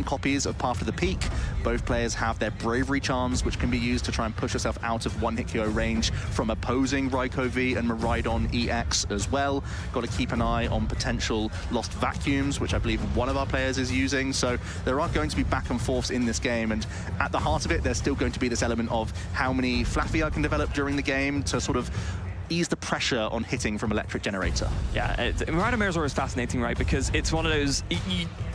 copies of Path to the Peak. Both players have their Bravery Charms, which can be used to try and push yourself out of one-hit KO range from opposing Raikou V and Miraidon EX as well. Got to keep an eye on potential Lost Vacuums, which I believe one of our players is using. So there are going to be back and forths in this game, and at the heart of it, there's still going to be this element of how many Flaffy I can develop during the game to sort of ease the pressure on hitting from Electric Generator. Yeah, Miraidon Mirror is fascinating, right? Because it's one of those,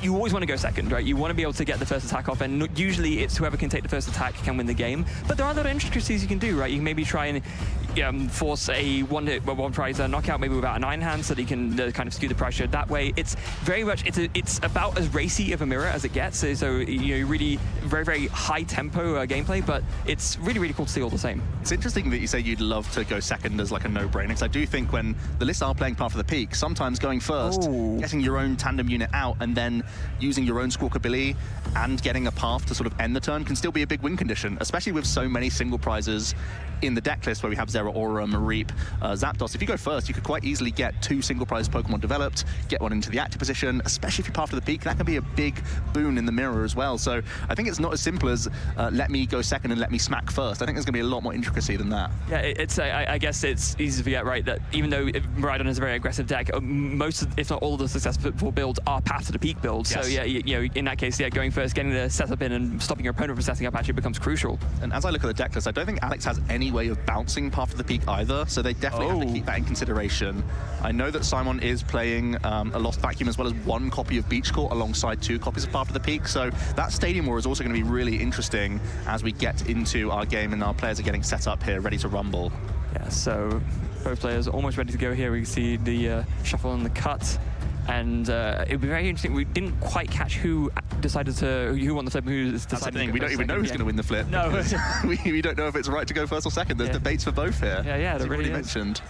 you always want to go second, right? You want to be able to get the first attack off, and usually it's whoever can take the first attack can win the game. But there are a lot of intricacies you can do, right? You can maybe try and force a one prize knockout, maybe without an iron hand, so that you can kind of skew the pressure that way. It's very much, it's about as racy of a mirror as it gets. So you know, really very, very high tempo gameplay, but it's really, really cool to see all the same. It's interesting that you say you'd love to go second as like a no-brainer, because I do think when the lists are playing Path of the Peak, sometimes going first, getting your own tandem unit out, and then using your own Squawk ability and getting a path to sort of end the turn can still be a big win condition, especially with so many single prizes in the deck list where we have Zeraora, Mareep, Zapdos. If you go first, you could quite easily get 2 single prize Pokemon developed, get one into the active position, especially if you're Path of the Peak. That can be a big boon in the mirror as well. So I think it's not as simple as let me go second and let me smack first. I think there's going to be a lot more intricacy than that. Yeah, I guess it's easy to forget, right, that even though Miraidon is a very aggressive deck, most, if not all of the successful builds are Path to the Peak builds. Yes. So yeah, you know, in that case, yeah, going first, getting the setup in and stopping your opponent from setting up actually becomes crucial. And as I look at the deck list, I don't think Alex has any way of bouncing Path to the Peak either, so they definitely have to keep that in consideration. I know that Simon is playing a Lost Vacuum as well as 1 copy of Beach Court alongside 2 copies of Path to the Peak, so that Stadium War is also going to be really interesting as we get into our game and our players are getting set up here, ready to rumble. Yeah, so both players almost ready to go here. We can see the shuffle and the cut. And it would be very interesting. We didn't quite catch who decided to, who won the flip, who decided. That's the thing. We don't even know who's going to win the flip. No, we don't know if it's right to go first or second. There's debates for both here. Yeah, as that really mentioned.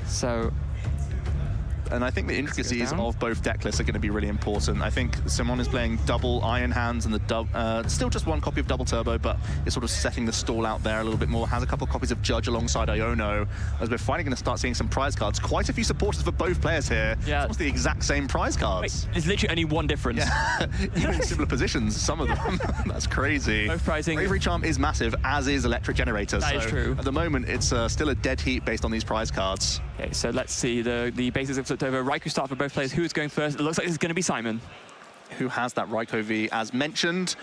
So. And I think the intricacies of both deck lists are going to be really important. I think Simon is playing double Iron Hands and the still just 1 copy of Double Turbo, but it's sort of setting the stall out there a little bit more. Has a couple of copies of Judge alongside Iono, as we're finally going to start seeing some prize cards. Quite a few supporters for both players here. Yeah. It's almost the exact same prize cards. Wait, there's literally only 1 difference. Yeah. Even in similar positions, some of them. That's crazy. Both prizing. Bravery Charm is massive, as is Electric Generator. That is true. At the moment, it's still a dead heat based on these prize cards. Okay, so let's see. The basics have flipped over. Raikou start for both players. Who is going first? It looks like it's going to be Simon. Who has that Raikou V, as mentioned.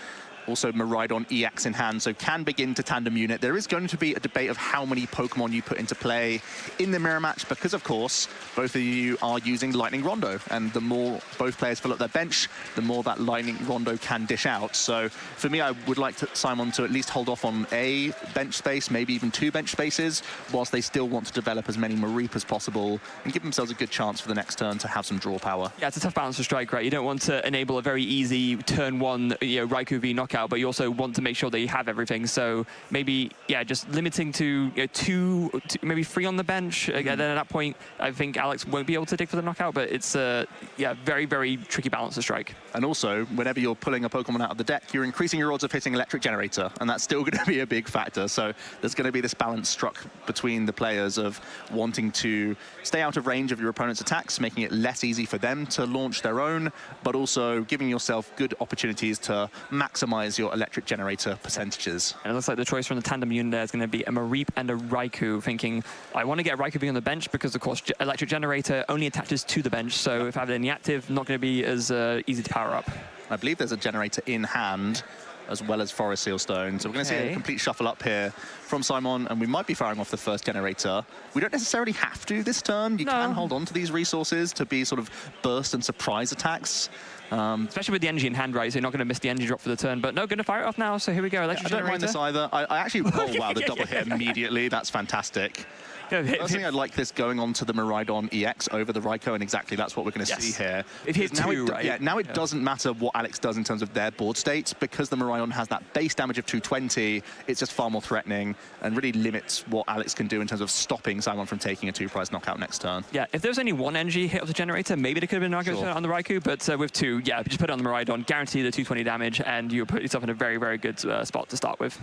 Also Miraidon EX in hand, so can begin to tandem unit. There is going to be a debate of how many Pokemon you put into play in the mirror match, because of course both of you are using Lightning Rondo, and the more both players fill up their bench, the more that Lightning Rondo can dish out. So for me, I would like Simon to at least hold off on a bench space, maybe even 2 bench spaces, whilst they still want to develop as many Mareep as possible and give themselves a good chance for the next turn to have some draw power. Yeah, it's a tough balance to strike, right? You don't want to enable a very easy turn 1, Raikou V knockout, but you also want to make sure that you have everything. So maybe, yeah, just limiting to 2, maybe 3 on the bench. Again, then at that point, I think Alex won't be able to dig for the knockout, but it's a very, very tricky balance to strike. And also, whenever you're pulling a Pokemon out of the deck, you're increasing your odds of hitting Electric Generator, and that's still going to be a big factor. So there's going to be this balance struck between the players of wanting to stay out of range of your opponent's attacks, making it less easy for them to launch their own, but also giving yourself good opportunities to maximize your Electric Generator percentages. And it looks like the choice from the tandem unit there is going to be a Mareep and a Raikou, thinking, I want to get Raikou being on the bench because, of course, Electric Generator only attaches to the bench, so if I have it in the active, not going to be as easy to power up. I believe there's a generator in hand, as well as Forest Sealstone. So we're going to see a complete shuffle up here from Simon, and we might be firing off the first generator. We don't necessarily have to this turn. You can hold on to these resources to be sort of burst and surprise attacks. Especially with the energy in hand, right? So you're not going to miss the energy drop for the turn. But no, going to fire it off now. So here we go. I don't mind this either. I actually, oh wow, the double hit immediately. That's fantastic. Personally, I'd like this going on to the Miraidon EX over the Raikou, and exactly that's what we're going to see here. It hits 2, right? Yeah, now it doesn't matter what Alex does in terms of their board states, because the Miraidon has that base damage of 220, it's just far more threatening and really limits what Alex can do in terms of stopping Simon from taking a 2-prize knockout next turn. Yeah, if there was only 1 energy hit of the generator, maybe there could have been an argument on the Raikou, but with 2, yeah, just put it on the Miraidon, guarantee the 220 damage, and you put yourself in a very, very good spot to start with.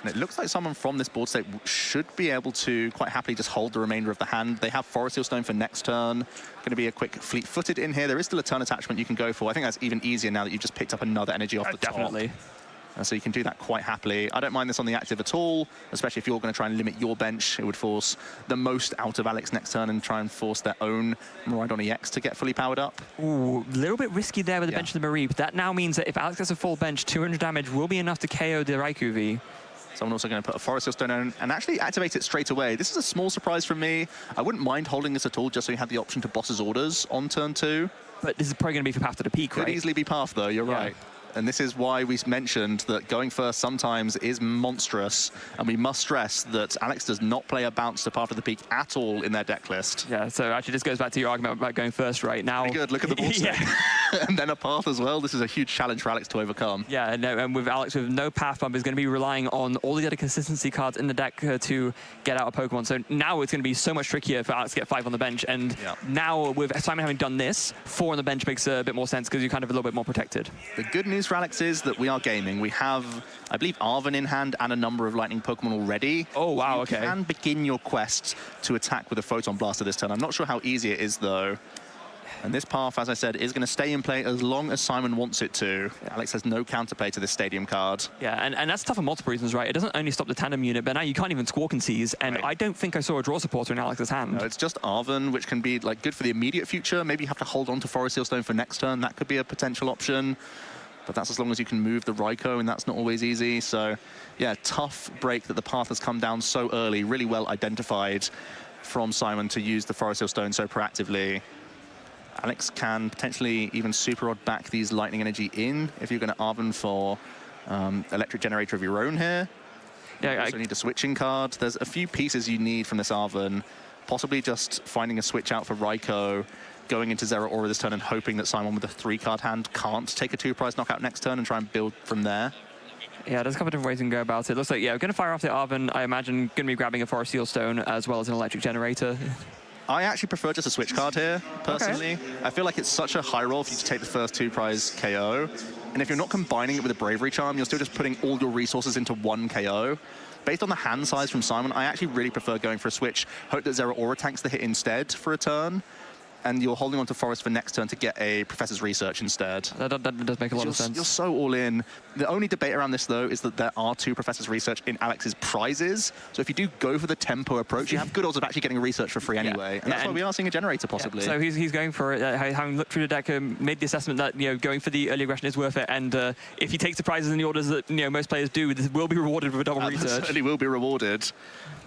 And it looks like someone from this board state should be able to quite happily just hold the remainder of the hand. They have Forest Seal Stone for next turn. Going to be a quick fleet-footed in here. There is still a turn attachment you can go for. I think that's even easier now that you've just picked up another energy off the top. Definitely. So you can do that quite happily. I don't mind this on the active at all, especially if you're going to try and limit your bench. It would force the most out of Alex next turn and try and force their own Miraidon EX to get fully powered up. Ooh, a little bit risky there with the bench of the Marie, but that now means that if Alex gets a full bench, 200 damage will be enough to KO the Raikou V. Someone also going to put a Forest Seal Stone on and actually activate it straight away. This is a small surprise from me. I wouldn't mind holding this at all, just so you have the option to Boss's Orders on turn 2. But this is probably going to be for Path to the Peak, right? Could easily be Path, though, you're right. And this is why we mentioned that going first sometimes is monstrous. And we must stress that Alex does not play a bounce to Path to the Peak at all in their deck list. Yeah, so actually this goes back to your argument about going first right now. Pretty good, look at the board state. And then a Path as well. This is a huge challenge for Alex to overcome. Yeah, no, and with Alex with no Path bump, is going to be relying on all the other consistency cards in the deck to get out a Pokemon. So now it's going to be so much trickier for Alex to get 5 on the bench. And now with Simon having done this, 4 on the bench makes a bit more sense because you're kind of a little bit more protected. The good news for Alex is that we are gaming. We have, I believe, Arven in hand and a number of Lightning Pokemon already. Oh, wow, okay. You can begin your quest to attack with a Photon Blaster this turn. I'm not sure how easy it is, though. And this Path, as I said, is going to stay in play as long as Simon wants it to. Alex has no counterplay to this Stadium card. Yeah, and that's tough for multiple reasons, right? It doesn't only stop the tandem unit, but now you can't even Squawk and Seize, and I don't think I saw a draw supporter in Alex's hand. No, it's just Arven, which can be like good for the immediate future. Maybe you have to hold on to Forest Seal Stone for next turn. That could be a potential option. But that's as long as you can move the Raikou, and that's not always easy. So, yeah, tough break that the Path has come down so early. Really well identified from Simon to use the Forest Seal Stone so proactively. Alex can potentially even Super Rod back these Lightning Energy in if you're going to Arven for Electric Generator of your own here. Yeah, you also need a switching card. There's a few pieces you need from this Arven. Possibly just finding a switch out for Raikou, going into Zero Aura this turn and hoping that Simon with a 3-card hand can't take a 2-prize knockout next turn and try and build from there. Yeah, there's a couple of different ways you can go about it. Looks like, yeah, we're going to fire off the Arven. I imagine going to be grabbing a Forest Seal Stone as well as an Electric Generator. I actually prefer just a switch card here, personally. Okay. I feel like it's such a high roll for you to take the first 2-prize KO. And if you're not combining it with a Bravery Charm, you're still just putting all your resources into 1 KO. Based on the hand size from Simon, I actually really prefer going for a switch. Hope that Zero Aura tanks the hit instead for a turn. And you're holding on to Forest for next turn to get a Professor's Research instead. That does make a lot of sense. You're so all in. The only debate around this, though, is that there are 2 Professor's Research in Alex's prizes. So if you do go for the tempo approach, you have good odds of actually getting a research for free anyway. And that's why we are seeing a generator, possibly. So he's going for it, having looked through the deck, made the assessment that going for the early aggression is worth it. And if he takes the prizes in the orders that most players do, this will be rewarded with a double research. Certainly will be rewarded.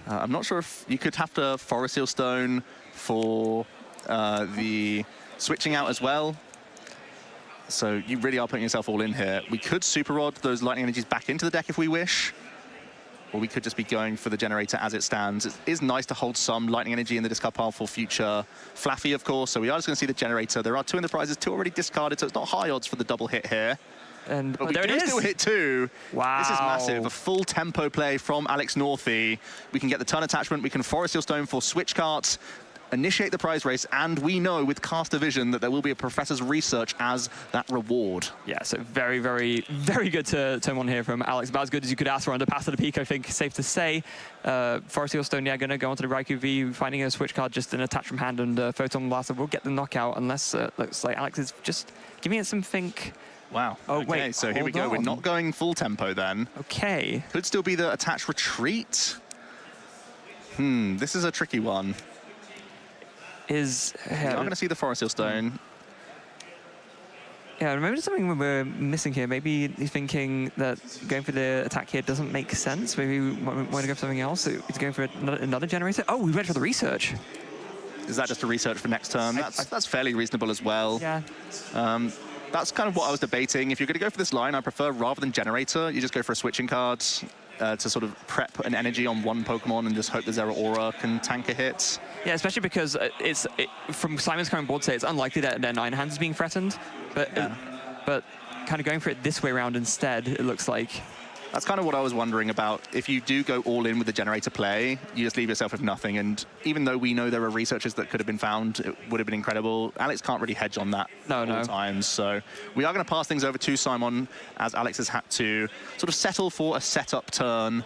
I'm not sure if you could have to Forest Seal Stone for the switching out as well. So you really are putting yourself all in here. We could Super Rod those Lightning Energies back into the deck if we wish. Or we could just be going for the generator as it stands. It is nice to hold some Lightning Energy in the discard pile for future Flaffy, of course. So we are just going to see the generator. There are 2 in the prizes, 2 already discarded, so it's not high odds for the double hit here. But we do still hit 2. Wow. This is massive. A full tempo play from Alex Northey. We can get the turn attachment. We can Forest Seal Stone for switch carts, initiate the prize race, and we know with Caster Vision that there will be a Professor's Research as that reward. Yeah, so very, very, very good to turn on here from Alex. About as good as you could ask for under Path to the Peak, I think, safe to say. Forest Seal Stone, yeah, going to go onto the Raikou V, finding a switch card, just an attach from hand, and Photon Blaster will get the knockout, unless looks like Alex is just giving it some think. Wow. Oh, okay, wait, so here we go. We're not going full tempo then. Okay. Could still be the attached retreat. This is a tricky one. I'm going to see the Forest Seal Stone. Yeah, maybe there's something we're missing here. Maybe he's thinking that going for the attack here doesn't make sense. Maybe we want to go for something else. So he's going for another generator. Oh, we went for the research. Is that just a research for next turn? That's fairly reasonable as well. Yeah. That's kind of what I was debating. If you're going to go for this line, I prefer rather than generator, you just go for a switching card to sort of prep an energy on 1 Pokemon and just hope the Zero Aura can tank a hit. Yeah, especially because from Simon's current board state, it's unlikely that their 9 hands is being threatened. But kind of going for it this way around instead, it looks like. That's kind of what I was wondering about. If you do go all in with the generator play, you just leave yourself with nothing. And even though we know there are researchers that could have been found, it would have been incredible. Alex can't really hedge on that all times. So we are going to pass things over to Simon, as Alex has had to sort of settle for a setup turn.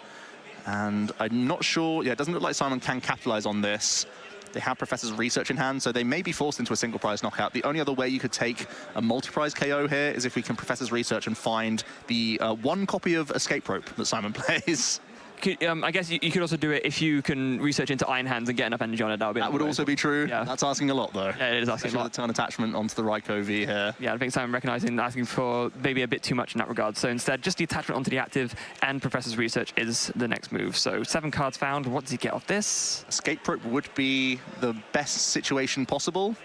And I'm not sure, yeah, it doesn't look like Simon can capitalize on this. They have Professor's Research in hand, so they may be forced into a single prize knockout. The only other way you could take a multi-prize KO here is if we can Professor's Research and find the one copy of Escape Rope that Simon plays. I guess you could also do it if you can research into Iron Hands and get enough energy on it. That would also be true. Yeah. That's asking a lot, though. Yeah, it is asking a lot. The turn attachment onto the Raikou V here. Yeah, I think Simon recognizing asking for maybe a bit too much in that regard. So instead, just the attachment onto the active and Professor's Research is the next move. So 7 cards found. What does he get off this? Escape Rope would be the best situation possible.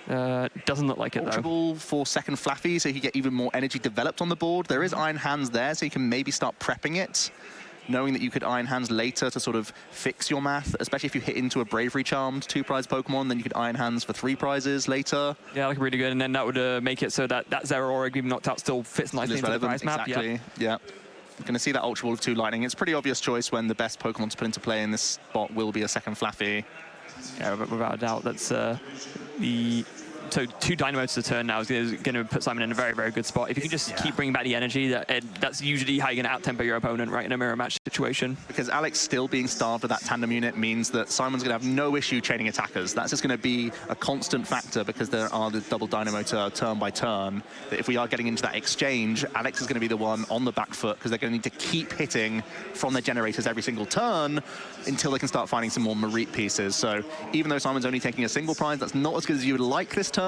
Doesn't look like it, though. Ultra for second Flaffy, so he get even more energy developed on the board. There is Iron Hands there, so you can maybe start prepping it, knowing that you could Iron Hands later to sort of fix your math, especially if you hit into a Bravery Charmed 2-prize Pokemon, then you could Iron Hands for 3 prizes later. Yeah, like really good, and then that would make it so that Zero Aura, even knocked out, still fits nicely into the prize map. Exactly, yeah. You're going to see that Ultra Ball of 2 Lightning. It's a pretty obvious choice when the best Pokemon to put into play in this spot will be a second Flaffy. Yeah, without a doubt, that's So 2 Dynamotes to turn now is going to put Simon in a very, very good spot. If you can just keep bringing back the energy, that's usually how you're going to out-tempo your opponent, right, in a mirror match situation. Because Alex still being starved of that tandem unit means that Simon's going to have no issue chaining attackers. That's just going to be a constant factor because there are the double Dynamotor turn by turn. That if we are getting into that exchange, Alex is going to be the one on the back foot because they're going to need to keep hitting from their generators every single turn until they can start finding some more Mareep pieces. So even though Simon's only taking a single prize, that's not as good as you would like this turn.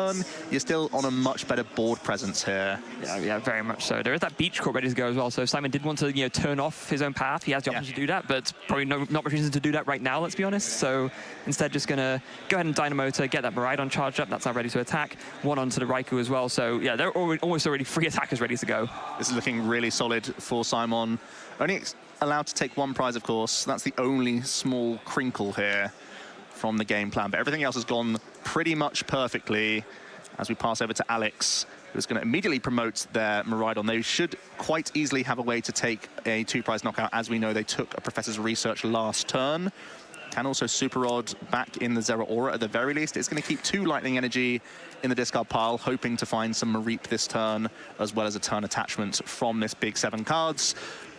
You're still on a much better board presence here. Yeah, very much so. There is that Beach Court ready to go as well, so Simon did want to turn off his own path. He has the option to do that, but probably not much reason to do that right now, let's be honest. So instead just going to go ahead and Dynamotor, get that Miraidon charged up. That's now ready to attack. 1 onto the Raikou as well. So yeah, they're almost already 3 attackers ready to go. This is looking really solid for Simon. Only allowed to take 1 prize, of course. That's the only small crinkle here from the game plan, but everything else has gone pretty much perfectly. As we pass over to Alex, who's going to immediately promote their Miraidon. They should quite easily have a way to take a 2-prize knockout. As we know, they took a Professor's Research last turn. Can also Super Rod back in the Zero Aura at the very least. It's going to keep 2 Lightning Energy in the discard pile, hoping to find some Mareep this turn, as well as a turn attachment from this big 7 cards.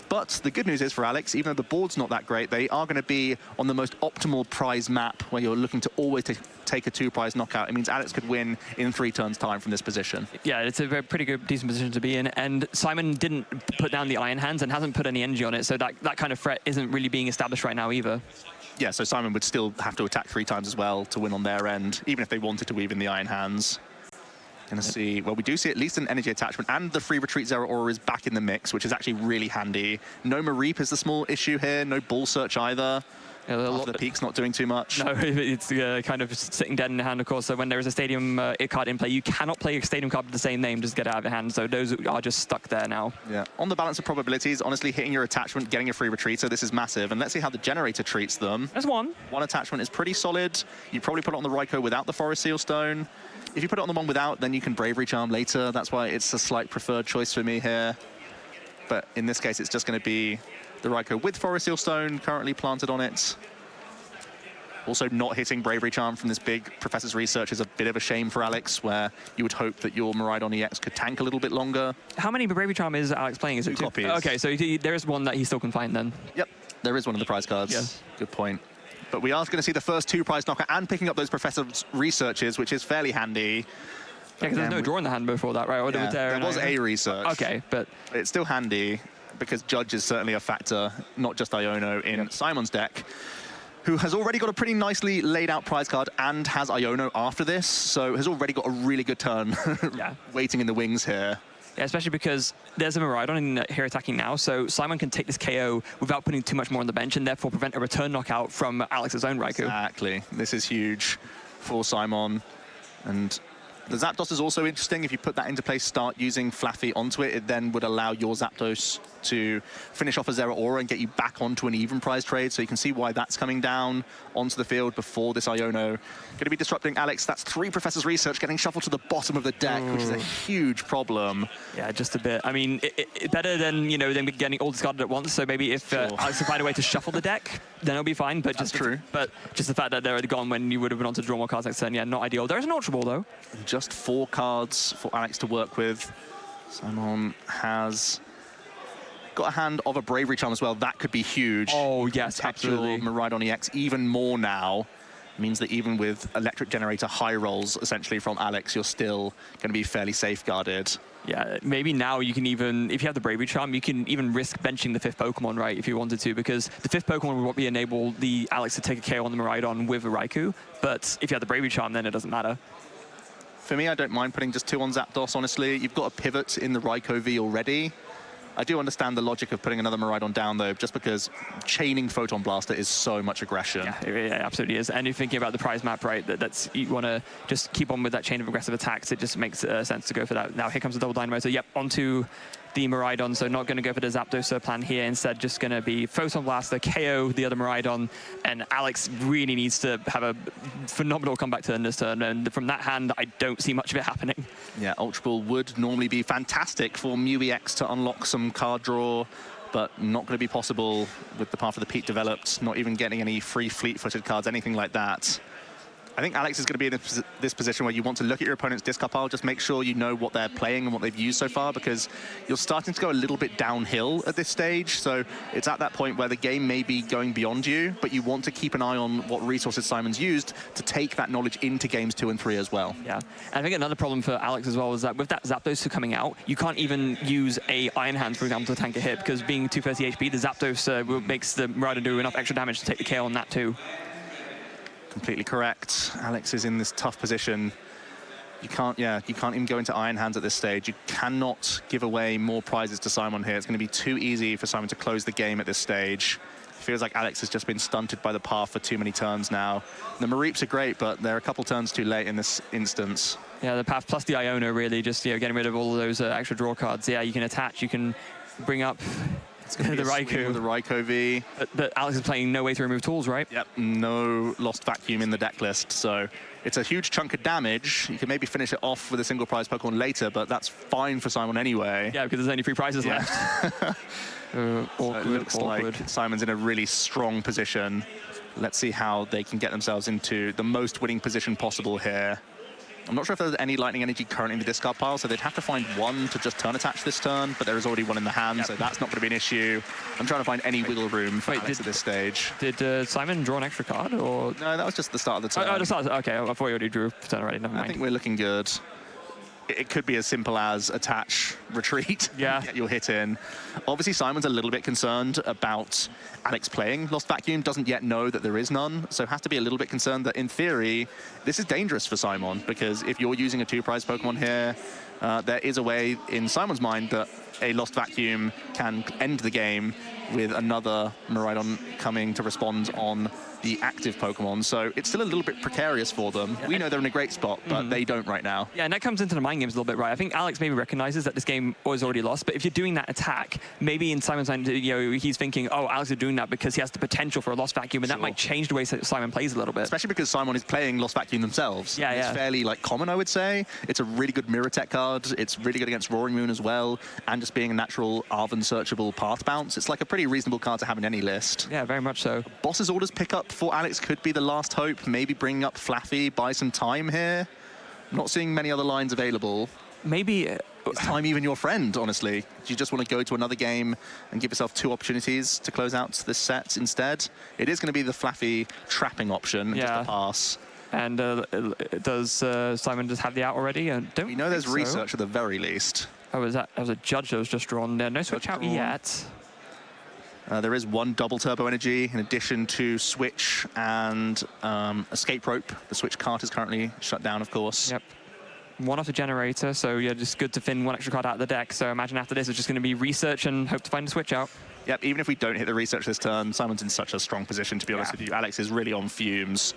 But the good news is for Alex, even though the board's not that great, they are going to be on the most optimal prize map where you're looking to always take a 2-prize knockout. It means Alex could win in 3 turns' time from this position. Yeah, it's a pretty good, decent position to be in. And Simon didn't put down the Iron Hands and hasn't put any energy on it, so that kind of threat isn't really being established right now either. Yeah, so Simon would still have to attack 3 times as well to win on their end, even if they wanted to weave in the Iron Hands. Going to see, well, we do see at least an energy attachment, and the free retreat Zero Aura is back in the mix, which is actually really handy. No Mareep is the small issue here, no Ball Search either. Yeah, the Peak's not doing too much. No, it's kind of sitting dead in the hand, of course. So when there is a Stadium card in play, you cannot play a Stadium card with the same name, just get it out of your hand. So those are just stuck there now. Yeah. On the balance of probabilities, honestly, hitting your attachment, getting a free retreater, this is massive. And let's see how the Generator treats them. There's 1. 1 attachment is pretty solid. You probably put it on the Raikou without the Forest Seal Stone. If you put it on the one without, then you can Bravery Charm later. That's why it's a slight preferred choice for me here. But in this case, it's just going to be the Raikou with Forest Seal Stone currently planted on it. Also, not hitting Bravery Charm from this big Professor's Research is a bit of a shame for Alex, where you would hope that your Miraidon EX could tank a little bit longer. How many Bravery Charm is Alex playing? Is it 2 copies? Okay, so there is 1 that he still can find then. Yep, there is one of the prize cards. Yes. Good point. But we are going to see the first 2-prize knockout and picking up those Professor's Researches, which is fairly handy. Yeah, because there's no draw in the hand before that, right? Or yeah, there was a research. Okay, but it's still handy because Judge is certainly a factor, not just Iono in Simon's deck, who has already got a pretty nicely laid out prize card and has Iono after this, so has already got a really good turn waiting in the wings here. Yeah, especially because there's a Miraidon in here attacking now, so Simon can take this KO without putting too much more on the bench and therefore prevent a return knockout from Alex's own Raikou. Exactly. This is huge for Simon. And the Zapdos is also interesting. If you put that into place, start using Flaffy onto it, it then would allow your Zapdos to finish off a Zero Aura and get you back onto an even prize trade. So you can see why that's coming down onto the field before this Iono. Going to be disrupting Alex. That's 3 Professor's Research getting shuffled to the bottom of the deck, which is a huge problem. Yeah, just a bit. I mean, better than, than getting all discarded at once. So maybe if Alex can find a way to shuffle the deck, then it'll be fine. But that's true. But just the fact that they're gone when you would have been on to draw more cards next turn, yeah, not ideal. There is an Ultra Ball, though. Just 4 cards for Alex to work with. Simon has got a hand of a Bravery Charm as well, that could be huge. Oh, yes, absolutely. Miraidon EX even more now. Means that even with Electric Generator high rolls, essentially from Alex, you're still going to be fairly safeguarded. Yeah, maybe now you can even, if you have the Bravery Charm, you can even risk benching the 5th Pokemon, right, if you wanted to, because the 5th Pokemon would enable the Alex to take a KO on the Miraidon with a Raikou, but if you have the Bravery Charm, then it doesn't matter. For me, I don't mind putting just 2 on Zapdos, honestly. You've got a pivot in the Raikou V already. I do understand the logic of putting another Miraidon down, though, just because chaining Photon Blaster is so much aggression. Yeah, it absolutely is. And you're thinking about the prize map, right, that's you want to just keep on with that chain of aggressive attacks. It just makes sense to go for that. Now, here comes the double Dynamo. So, yep, onto the Miraidon. So not going to go for the Zapdos plan here. Instead, just going to be Photon Blaster, KO the other Miraidon. And Alex really needs to have a phenomenal comeback turn this turn. And from that hand, I don't see much of it happening. Yeah, Ultra Ball would normally be fantastic for Mew EX to unlock some card draw, but not going to be possible with the Path of the Peak developed, not even getting any free fleet-footed cards, anything like that. I think Alex is going to be in this position where you want to look at your opponent's discard pile, just make sure you know what they're playing and what they've used so far, because you're starting to go a little bit downhill at this stage. So it's at that point where the game may be going beyond you, but you want to keep an eye on what resources Simon's used to take that knowledge into games 2 and 3 as well. Yeah, and I think another problem for Alex as well is that with that Zapdos coming out, you can't even use a Iron Hand, for example, to tank a hit, because being 230 HP, the Zapdos makes the Miraidon do enough extra damage to take the KO on that too. Completely correct. Alex is in this tough position. You can't even go into Iron Hands at this stage. You cannot give away more prizes to Simon here. It's going to be too easy for Simon to close the game at this stage. It feels like Alex has just been stunted by the path for too many turns now. The Mareeps are great, but they're a couple turns too late in this instance. Yeah, the path plus the Iona really just getting rid of all of those extra draw cards. Yeah, you can attach, you can bring up the Raikou. The Raikou V. But Alex is playing no way to remove tools, right? Yep, no Lost Vacuum in the deck list, so it's a huge chunk of damage. You can maybe finish it off with a single prize Pokemon later, but that's fine for Simon anyway. Yeah, because there's only 3 prizes left. Awkward, so it looks like Simon's in a really strong position. Let's see how they can get themselves into the most winning position possible here. I'm not sure if there's any Lightning Energy currently in the discard pile, so they'd have to find 1 to just turn attach this turn, but there is already 1 in the hand, so that's not going to be an issue. I'm trying to find any wiggle room for Alex at this stage. Did Simon draw an extra card, or...? No, that was just the start of the turn. Oh, the start, okay, I thought you already drew a turn already, never mind. I think we're looking good. It could be as simple as attach, retreat, get your hit in. Obviously, Simon's a little bit concerned about Alex playing Lost Vacuum, doesn't yet know that there is none, so has to be a little bit concerned that, in theory, this is dangerous for Simon, because if you're using a 2-prize Pokemon here, there is a way, in Simon's mind, that a Lost Vacuum can end the game with another Miraidon coming to respond on the active Pokemon, so it's still a little bit precarious for them. We know they're in a great spot, but they don't right now. Yeah, and that comes into the mind games a little bit, right? I think Alex maybe recognizes that this game was already lost, but if you're doing that attack, maybe in Simon's mind, he's thinking, oh, Alex is doing that because he has the potential for a Lost Vacuum, and that might change the way Simon plays a little bit. Especially because Simon is playing Lost Vacuum themselves. Yeah, it's fairly common, I would say. It's a really good mirror tech card. It's really good against Roaring Moon as well, and just being a natural Arven searchable path bounce. It's like a pretty reasonable card to have in any list. Yeah, very much so. Boss's Orders pickup for Alex could be the last hope, maybe bringing up Flaffy, buy some time here. I'm not seeing many other lines available. Maybe... Is time even your friend, honestly? Do you just want to go to another game and give yourself 2 opportunities to close out this set instead? It is going to be the Flaffy trapping option, just a pass. And does Simon just have the out already? We know there's research at the very least. Oh, that was a judge that was just drawn there. No switch out yet. There is 1 double turbo energy in addition to switch and escape rope. The switch cart is currently shut down, of course. Yep. 1 off the generator, so yeah, just good to thin 1 extra card out of the deck. So imagine after this, it's just going to be research and hope to find a switch out. Yep, even if we don't hit the research this turn, Simon's in such a strong position, to be honest with you. Alex is really on fumes,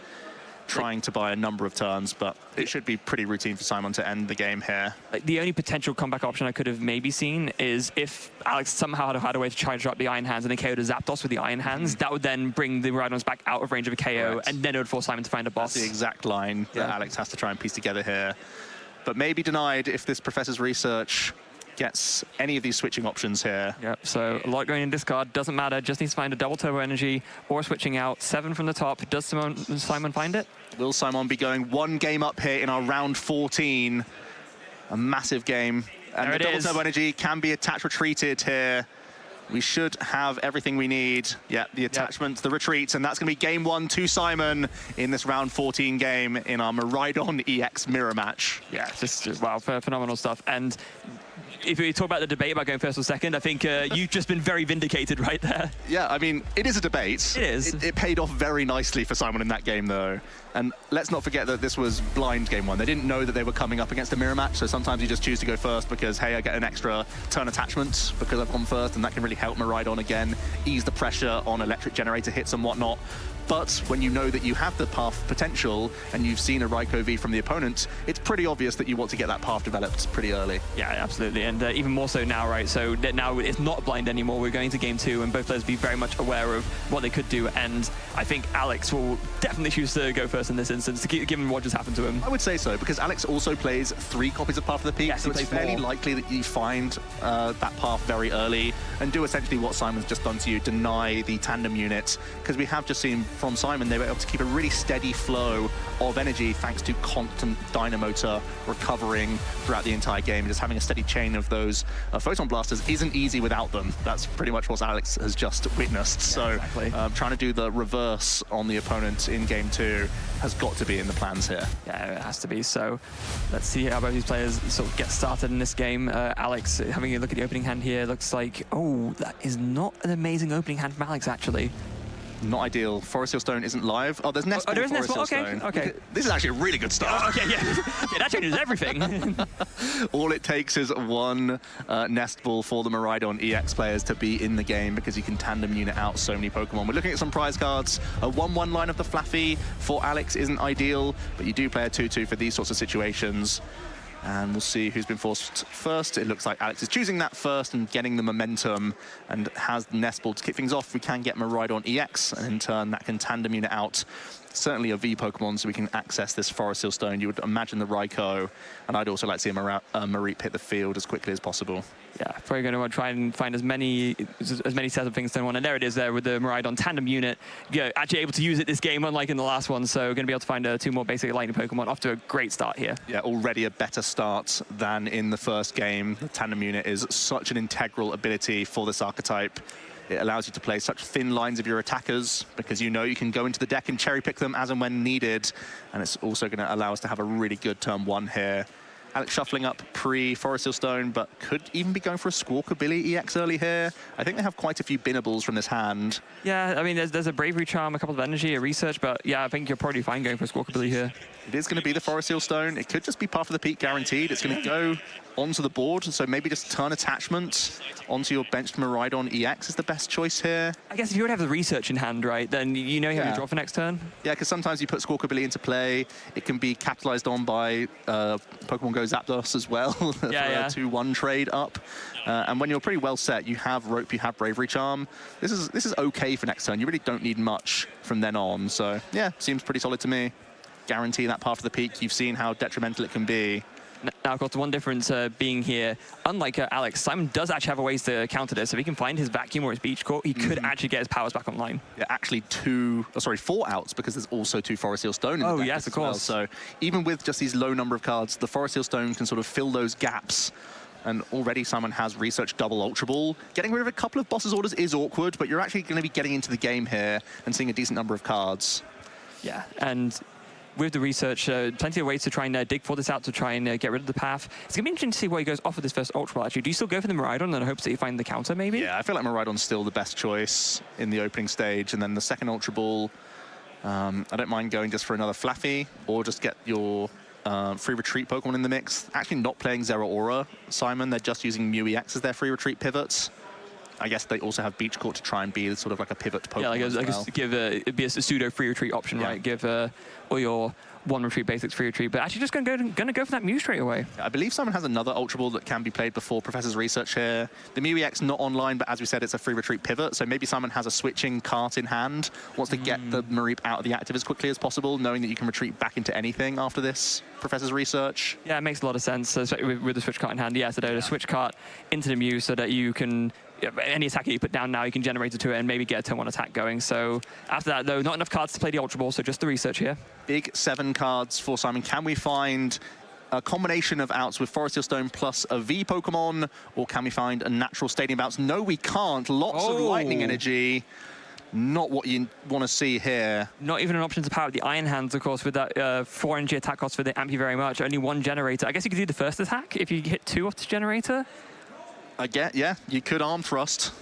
trying to buy a number of turns, but it should be pretty routine for Simon to end the game here. The only potential comeback option I could have maybe seen is if Alex somehow had a way to try and drop the Iron Hands and then KO the Zapdos with the Iron Hands, that would then bring the Miraidons back out of range of a KO, and then it would force Simon to find a boss. That's the exact line that Alex has to try and piece together here. But maybe denied if this Professor's Research gets any of these switching options here. Yep, so a lot going in discard, doesn't matter, just needs to find a double turbo energy or switching out. 7 from the top, does Simon find it? Will Simon be going 1 game up here in our round 14? A massive game. And the double turbo energy can be attached retreated here. we should have everything we need. Yeah, the attachments, the retreats, and that's going to be game 1 to Simon in this round 14 game in our Miraidon EX mirror match. Yeah, just wow, phenomenal stuff. And if we talk about the debate about going first or second, I think you've just been very vindicated right there. Yeah, I mean, it is a debate. It is. It paid off very nicely for Simon in that game, though. And let's not forget that this was blind game 1. They didn't know that they were coming up against a mirror match, so sometimes you just choose to go first because, hey, I get an extra turn attachment because I've gone first, and that can really help Miraidon again, ease the pressure on electric generator hits and whatnot. But when you know that you have the path potential and you've seen a Raikou V from the opponent, it's pretty obvious that you want to get that path developed pretty early. Yeah, absolutely, and even more so now, right? So now it's not blind anymore. We're going to game 2, and both players be very much aware of what they could do, and I think Alex will definitely choose to go first in this instance, given what just happened to him. I would say so, because Alex also plays 3 copies of Path of the Peak, so it's fairly likely that you find that path very early and do essentially what Simon's just done to you, deny the tandem unit, because we have just seen from Simon, they were able to keep a really steady flow of energy thanks to constant Dynamotor recovering throughout the entire game. Just having a steady chain of those Photon Blasters isn't easy without them. That's pretty much what Alex has just witnessed. So exactly. Trying to do the reverse on the opponent in game 2 has got to be in the plans here. Yeah, it has to be. So let's see how both these players sort of get started in this game. Alex, having a look at the opening hand here, looks like, oh, that is not an amazing opening hand from Alex, actually. Not ideal. Forest Seal Stone isn't live. Oh, there's Nest Ball. Oh, there's Forest Nest Ball. Seal Okay, Stone. okay. This is actually a really good start. Okay, yeah. Yeah, that changes everything. All it takes is one Nest Ball for the Miraidon EX players to be in the game, because you can tandem unit out so many Pokemon. We're looking at some prize cards. A 1-1 line of the Flaffy for Alex isn't ideal, but you do play a 2-2 for these sorts of situations. And we'll see who's been forced first. It looks like Alex is choosing that first and getting the momentum and has the Nest Ball to kick things off. We can get Miraidon EX, and in turn that can tandem unit out certainly a V Pokemon, so we can access this Forest Seal Stone. You would imagine the Raikou, and I'd also like to see a Mareep hit the field as quickly as possible. Yeah, probably going to want to try and find as many sets of things as they want. And there it is there with the Miraidon tandem unit. Yeah, actually able to use it this game, unlike in the last one. So going to be able to find 2 more basic lightning Pokemon. Off to a great start here. Yeah, already a better start than in the first game. The tandem unit is such an integral ability for this archetype. It allows you to play such thin lines of your attackers, because you know you can go into the deck and cherry pick them as and when needed. And it's also going to allow us to have a really good turn 1 here. Alex shuffling up pre-Forest Seal Stone, but could even be going for a Squawkabilly EX early here. I think they have quite a few binnables from this hand. Yeah, I mean, there's a Bravery Charm, a couple of energy, a research, but yeah, I think you're probably fine going for a Squawkabilly here. It is going to be the Forest Seal Stone. It could just be Path of the Peak guaranteed. It's going to go onto the board, so maybe just turn attachment onto your benched Miraidon EX is the best choice here. I guess if you would have the research in hand, right, then you know you have your draw for next turn. Yeah, because sometimes you put Squawkabilly into play. It can be capitalized on by Pokemon Go Zapdos as well for a 2-1 trade up. And when you're pretty well set, you have Rope, you have Bravery Charm. This is okay for next turn. You really don't need much from then on. So yeah, seems pretty solid to me. Guarantee that Path of the Peak. You've seen how detrimental it can be. Now, of course, the one difference being here, unlike Alex, Simon does actually have a ways to counter this. If he can find his Vacuum or his Beach Court, he could actually get his powers back online. Yeah, actually 4 outs, because there's also 2 Forest Seal Stone in the deck. Oh, yes, of course. Well. So even with just these low number of cards, the Forest Seal Stone can sort of fill those gaps. And already Simon has researched double Ultra Ball. Getting rid of a couple of Boss's Orders is awkward, but you're actually going to be getting into the game here and seeing a decent number of cards. Yeah, and with the research, plenty of ways to try and dig for this out to try and get rid of the path. It's going to be interesting to see where he goes off of this first Ultra Ball, actually. Do you still go for the Miraidon and hopes that you find the counter, maybe? Yeah, I feel like Miraidon's still the best choice in the opening stage. And then the second Ultra Ball, I don't mind going just for another Flaffy, or just get your free retreat Pokemon in the mix. Actually not playing Zeraora, Simon. They're just using Mew EX as their free retreat pivots. I guess they also have Beach Court to try and be sort of like a pivot Pokemon. Yeah, it'd be a pseudo free retreat option, right? Give all your 1 retreat basics free retreat, but actually just going to go for that Mew straight away. I believe Simon has another Ultra Ball that can be played before Professor's Research here. The Mew EX not online, but as we said, it's a free retreat pivot, so maybe Simon has a switching cart in hand, wants to get the Mareep out of the active as quickly as possible, knowing that you can retreat back into anything after this Professor's Research. Yeah, it makes a lot of sense, especially with the switch cart in hand. Yeah, so the switch cart into the Mew so that you can... any attack that you put down now, you can generate it to it and maybe get a turn 1 attack going. So after that, though, not enough cards to play the Ultra Ball, so just the research here. Big 7 cards for Simon. Can we find a combination of outs with Forest Seal Stone plus a V Pokemon, or can we find a natural stadium bounce? No, we can't. Lots of lightning energy. Not what you want to see here. Not even an option to power up the Iron Hands, of course, with that 4 energy attack cost for the Amp you very much. Only 1 generator. I guess you could do the first attack if you hit 2 off the generator. I get, yeah, you could arm thrust.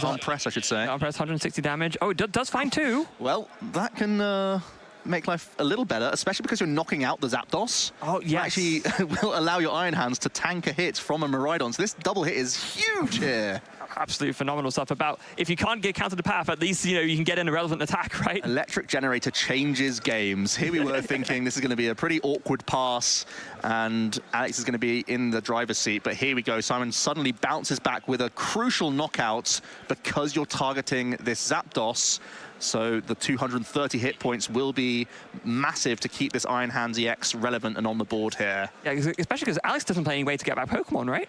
Arm press, I should say. Arm press, 160 damage. Oh, it does find 2. Well, that can make life a little better, especially because you're knocking out the Zapdos. Oh, yes. Actually will allow your Iron Hands to tank a hit from a Miraidon. So this double hit is huge here. Absolutely phenomenal stuff. About if you can't get counter to path, at least you can get an irrelevant attack, right? Electric Generator changes games. Here we were thinking this is going to be a pretty awkward pass, and Alex is going to be in the driver's seat. But here we go. Simon suddenly bounces back with a crucial knockout because you're targeting this Zapdos. So the 230 hit points will be massive to keep this Iron Hands EX relevant and on the board here. Yeah, especially because Alex doesn't play any way to get back Pokemon, right?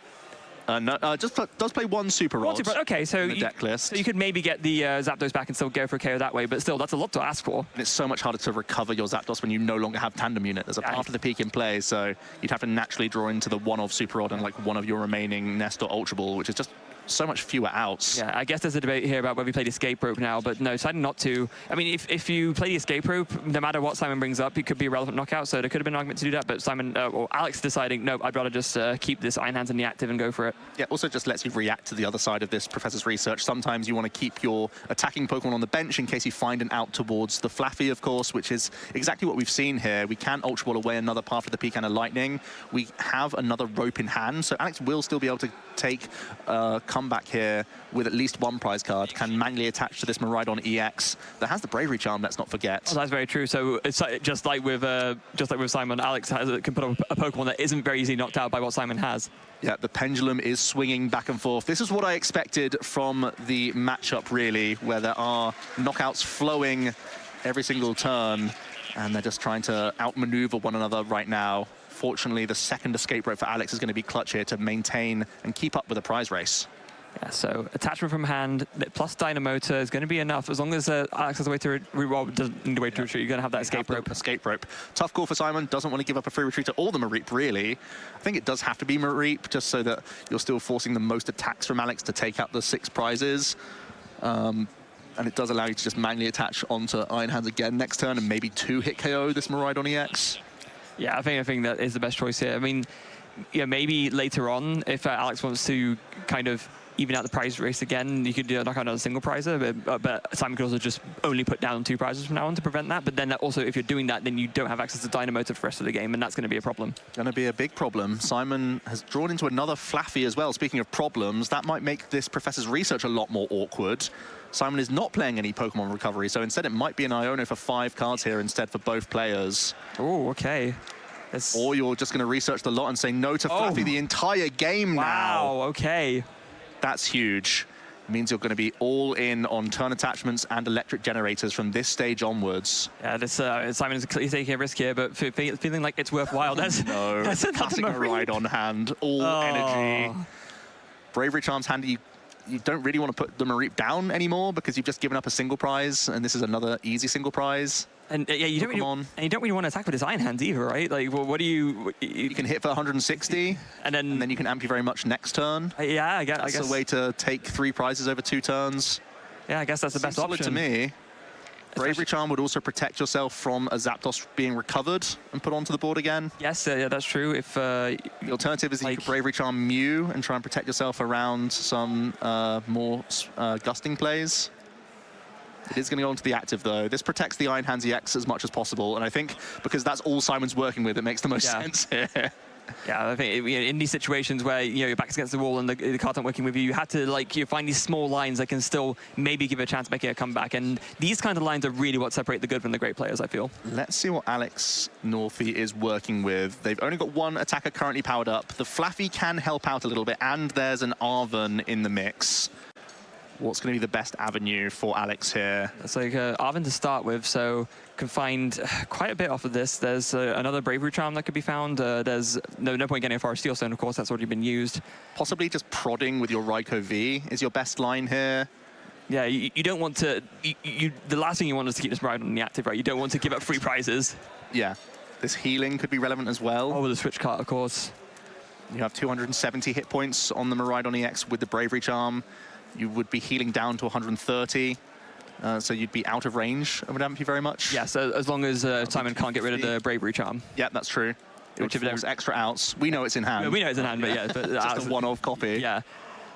No, does play 1 Super Rod. Okay, so in the deck list. So you could maybe get the Zapdos back and still go for a KO that way, but still, that's a lot to ask for. And it's so much harder to recover your Zapdos when you no longer have Tandem Unit. There's a path of the peak in play, so you'd have to naturally draw into the 1 of Super Rod and like 1 of your remaining Nest or Ultra Ball, which is just so much fewer outs. Yeah, I guess there's a debate here about whether we play the escape rope now, but no, deciding not to. I mean, if you play the escape rope, no matter what Simon brings up, it could be a relevant knockout, so there could have been an argument to do that, but Simon, or Alex deciding, no, I'd rather just keep this Iron Hands in the active and go for it. Yeah, also just lets you react to the other side of this Professor's research. Sometimes you want to keep your attacking Pokemon on the bench in case you find an out towards the Flaffy, of course, which is exactly what we've seen here. We can Ultra Ball away another path of the peak and a Lightning. We have another rope in hand, so Alex will still be able to take a comeback here with at least 1 prize card, can manually attach to this Miraidon EX that has the Bravery Charm, let's not forget. Oh, that's very true. So it's just like with Simon, Alex can put up a Pokemon that isn't very easily knocked out by what Simon has. Yeah, the pendulum is swinging back and forth. This is what I expected from the matchup, really, where there are knockouts flowing every single turn, and they're just trying to outmaneuver one another right now. Fortunately, the second escape rope for Alex is going to be clutch here to maintain and keep up with the prize race. Yeah, so attachment from hand plus Dynamotor is going to be enough as long as Alex has a way to doesn't need a way to retreat. You're going to have that escape rope. Escape rope. Tough call for Simon. Doesn't want to give up a free retreater or the Mareep, really. I think it does have to be Mareep just so that you're still forcing the most attacks from Alex to take out the 6 prizes. And it does allow you to just manually attach onto Iron Hands again next turn and maybe 2-hit KO this Miraidon EX. Yeah, I think that is the best choice here. I mean, yeah, maybe later on if Alex wants to kind of even out the prize race again, you could knock out another single prizer, but Simon could also just only put down 2 prizes from now on to prevent that. But then also, if you're doing that, then you don't have access to Dynamotor for the rest of the game, and that's going to be a problem. Going to be a big problem. Simon has drawn into another Flaffy as well. Speaking of problems, that might make this Professor's research a lot more awkward. Simon is not playing any Pokemon Recovery, so instead it might be an Iono for 5 cards here instead for both players. Oh, okay. Or you're just going to research the lot and say no to Flaffy the entire game now. Wow, okay. That's huge. It means you're going to be all in on turn attachments and electric generators from this stage onwards. Yeah, this Simon is clearly taking a risk here, but feeling like it's worthwhile. That's classic Miraidon hand, all energy. Bravery Charm's handy. You don't really want to put the Mareep down anymore because you've just given up a single prize, and this is another easy single prize. And yeah, you don't really want to attack with his Iron Hands either, right? Like, well, what do you can hit for 160, and then you can amp you very much next turn. Yeah, I guess that's a way to take 3 prizes over 2 turns. Yeah, I guess that's the best option to me. Bravery Charm would also protect yourself from a Zapdos being recovered and put onto the board again. Yes, yeah, that's true. If the alternative is that you could Bravery Charm Mew and try and protect yourself around some more gusting plays. It is going to go onto the active, though. This protects the Iron Hands EX as much as possible, and I think because that's all Simon's working with, it makes the most sense here. Yeah, I think in these situations where your back's against the wall and the cards aren't working with you, you have to you find these small lines that can still maybe give a chance of making a comeback. And these kind of lines are really what separate the good from the great players, I feel. Let's see what Alex Northey is working with. They've only got 1 attacker currently powered up. The Flaffy can help out a little bit, and there's an Arven in the mix. What's going to be the best avenue for Alex here? It's like Arven to start with, so can find quite a bit off of this. There's another Bravery Charm that could be found. There's no point getting a Forest Steel Stone, of course, that's already been used. Possibly just prodding with your Raikou V is your best line here. Yeah, you don't want to... the last thing you want is to keep this Miraidon in the active, right? You don't want to give up 3 prizes. Yeah. This healing could be relevant as well. Oh, with the switch card, of course. You have 270 hit points on the Miraidon EX with the Bravery Charm. You would be healing down to 130. So you'd be out of range, would that be very much? Yeah, so as long as Simon can't get rid of the Bravery Charm. Yeah, that's true. It would force extra outs. We know it's in hand. Yeah, we know it's in hand, but yeah. But just a one-off copy. Yeah.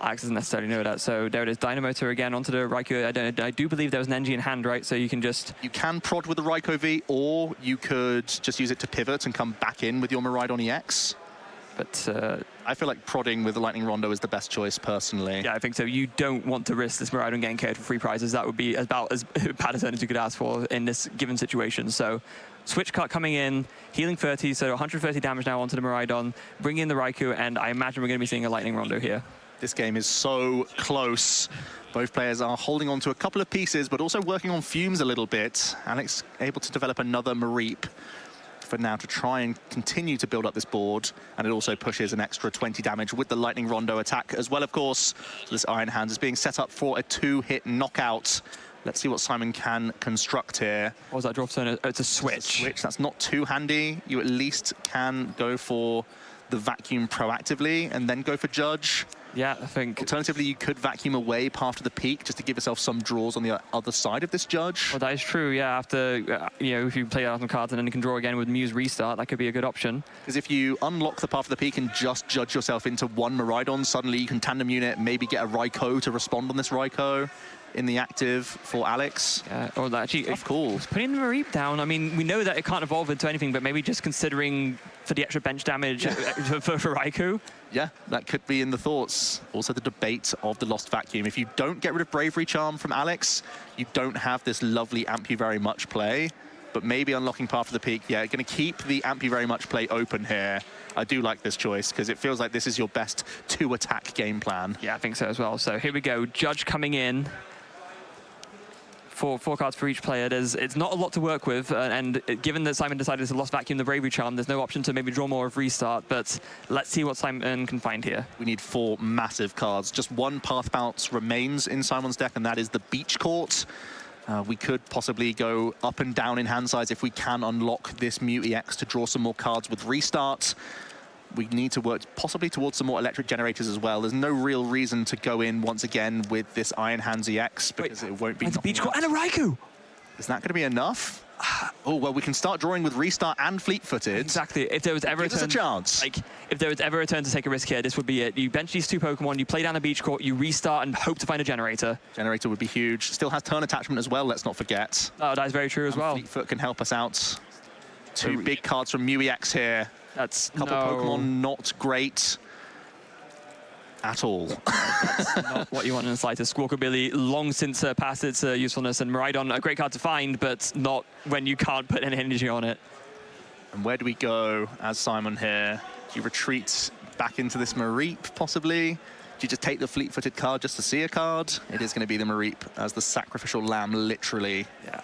Alex doesn't necessarily know that. So there it is, Dynamotor again onto the Raikou. I do believe there was an NG in hand, right? So you can just... You can prod with the Raikou V, or you could just use it to pivot and come back in with your Miraidon EX. But I feel like prodding with the Lightning Rondo is the best choice, personally. Yeah, I think so. You don't want to risk this Miraidon getting KO'd for free prizes. That would be about as bad a turn as you could ask for in this given situation. So switch cut coming in, healing 30, so 130 damage now onto the Miraidon, bring in the Raikou, and I imagine we're going to be seeing a Lightning Rondo here. This game is so close. Both players are holding on to a couple of pieces, but also working on fumes a little bit. Alex able to develop another Mareep for now to try and continue to build up this board, and it also pushes an extra 20 damage with the Lightning Rondo attack as well, of course. So this Iron Hands is being set up for a 2-hit knockout. Let's see what Simon can construct here. What was that draw for turn? It's a switch. It's a switch. That's not too handy. You at least can go for the vacuum proactively and then go for Judge. Yeah, I think... Alternatively, you could vacuum away path to the peak just to give yourself some draws on the other side of this Judge. Well, that is true, yeah. After, you know, if you play out some cards and then you can draw again with Muse Restart, that could be a good option. Because if you unlock the path to the peak and just Judge yourself into one Miraidon, suddenly you can tandem unit, maybe get a Raikou to respond on this Raikou in the active for Alex. Yeah, or actually, of course. Putting the Mareep down, I mean, we know that it can't evolve into anything, but maybe just considering for the extra bench damage for Raikou. Yeah, that could be in the thoughts. Also the debate of the Lost Vacuum. If you don't get rid of Bravery Charm from Alex, you don't have this lovely Amp You Very Much play. But maybe unlocking Path of the Peak, yeah, going to keep the Amp You Very Much play open here. I do like this choice, because it feels like this is your best 2-attack game plan. Yeah, I think so as well. So here we go, Judge coming in. Four cards for each player. It's not a lot to work with, and given that Simon decided to Lost Vacuum the Bravery Charm, there's no option to maybe draw more of Restart, but let's see what Simon can find here. We need 4 massive cards. Just one Path Bounce remains in Simon's deck, and that is the Beach Court. We could possibly go up and down in hand size if we can unlock this Mute EX to draw some more cards with Restart. We need to work possibly towards some more electric generators as well. There's no real reason to go in once again with this Iron Hands EX because it won't be. It's a Beach Court and a Raikou! Is that going to be enough? Oh, well, we can start drawing with Restart and Fleet-Footed. Exactly. If there was ever a chance. Like, if there was ever a turn to take a risk here, this would be it. You bench these 2 Pokemon, you play down a Beach Court, you restart and hope to find a generator. Generator would be huge. Still has turn attachment as well, let's not forget. Oh, that is very true as well. Fleetfoot can help us out. 2 big cards from Mew EX here. That's couple Pokemon not great at all. That's not what you want in the slightest. Squawkabilly long since past its usefulness, and Miraidon, a great card to find, but not when you can't put any energy on it. And where do we go as Simon here? Do you retreat back into this Mareep, possibly? Do you just take the Fleet-Footed card just to see a card? It is going to be the Mareep as the sacrificial lamb, literally. Yeah.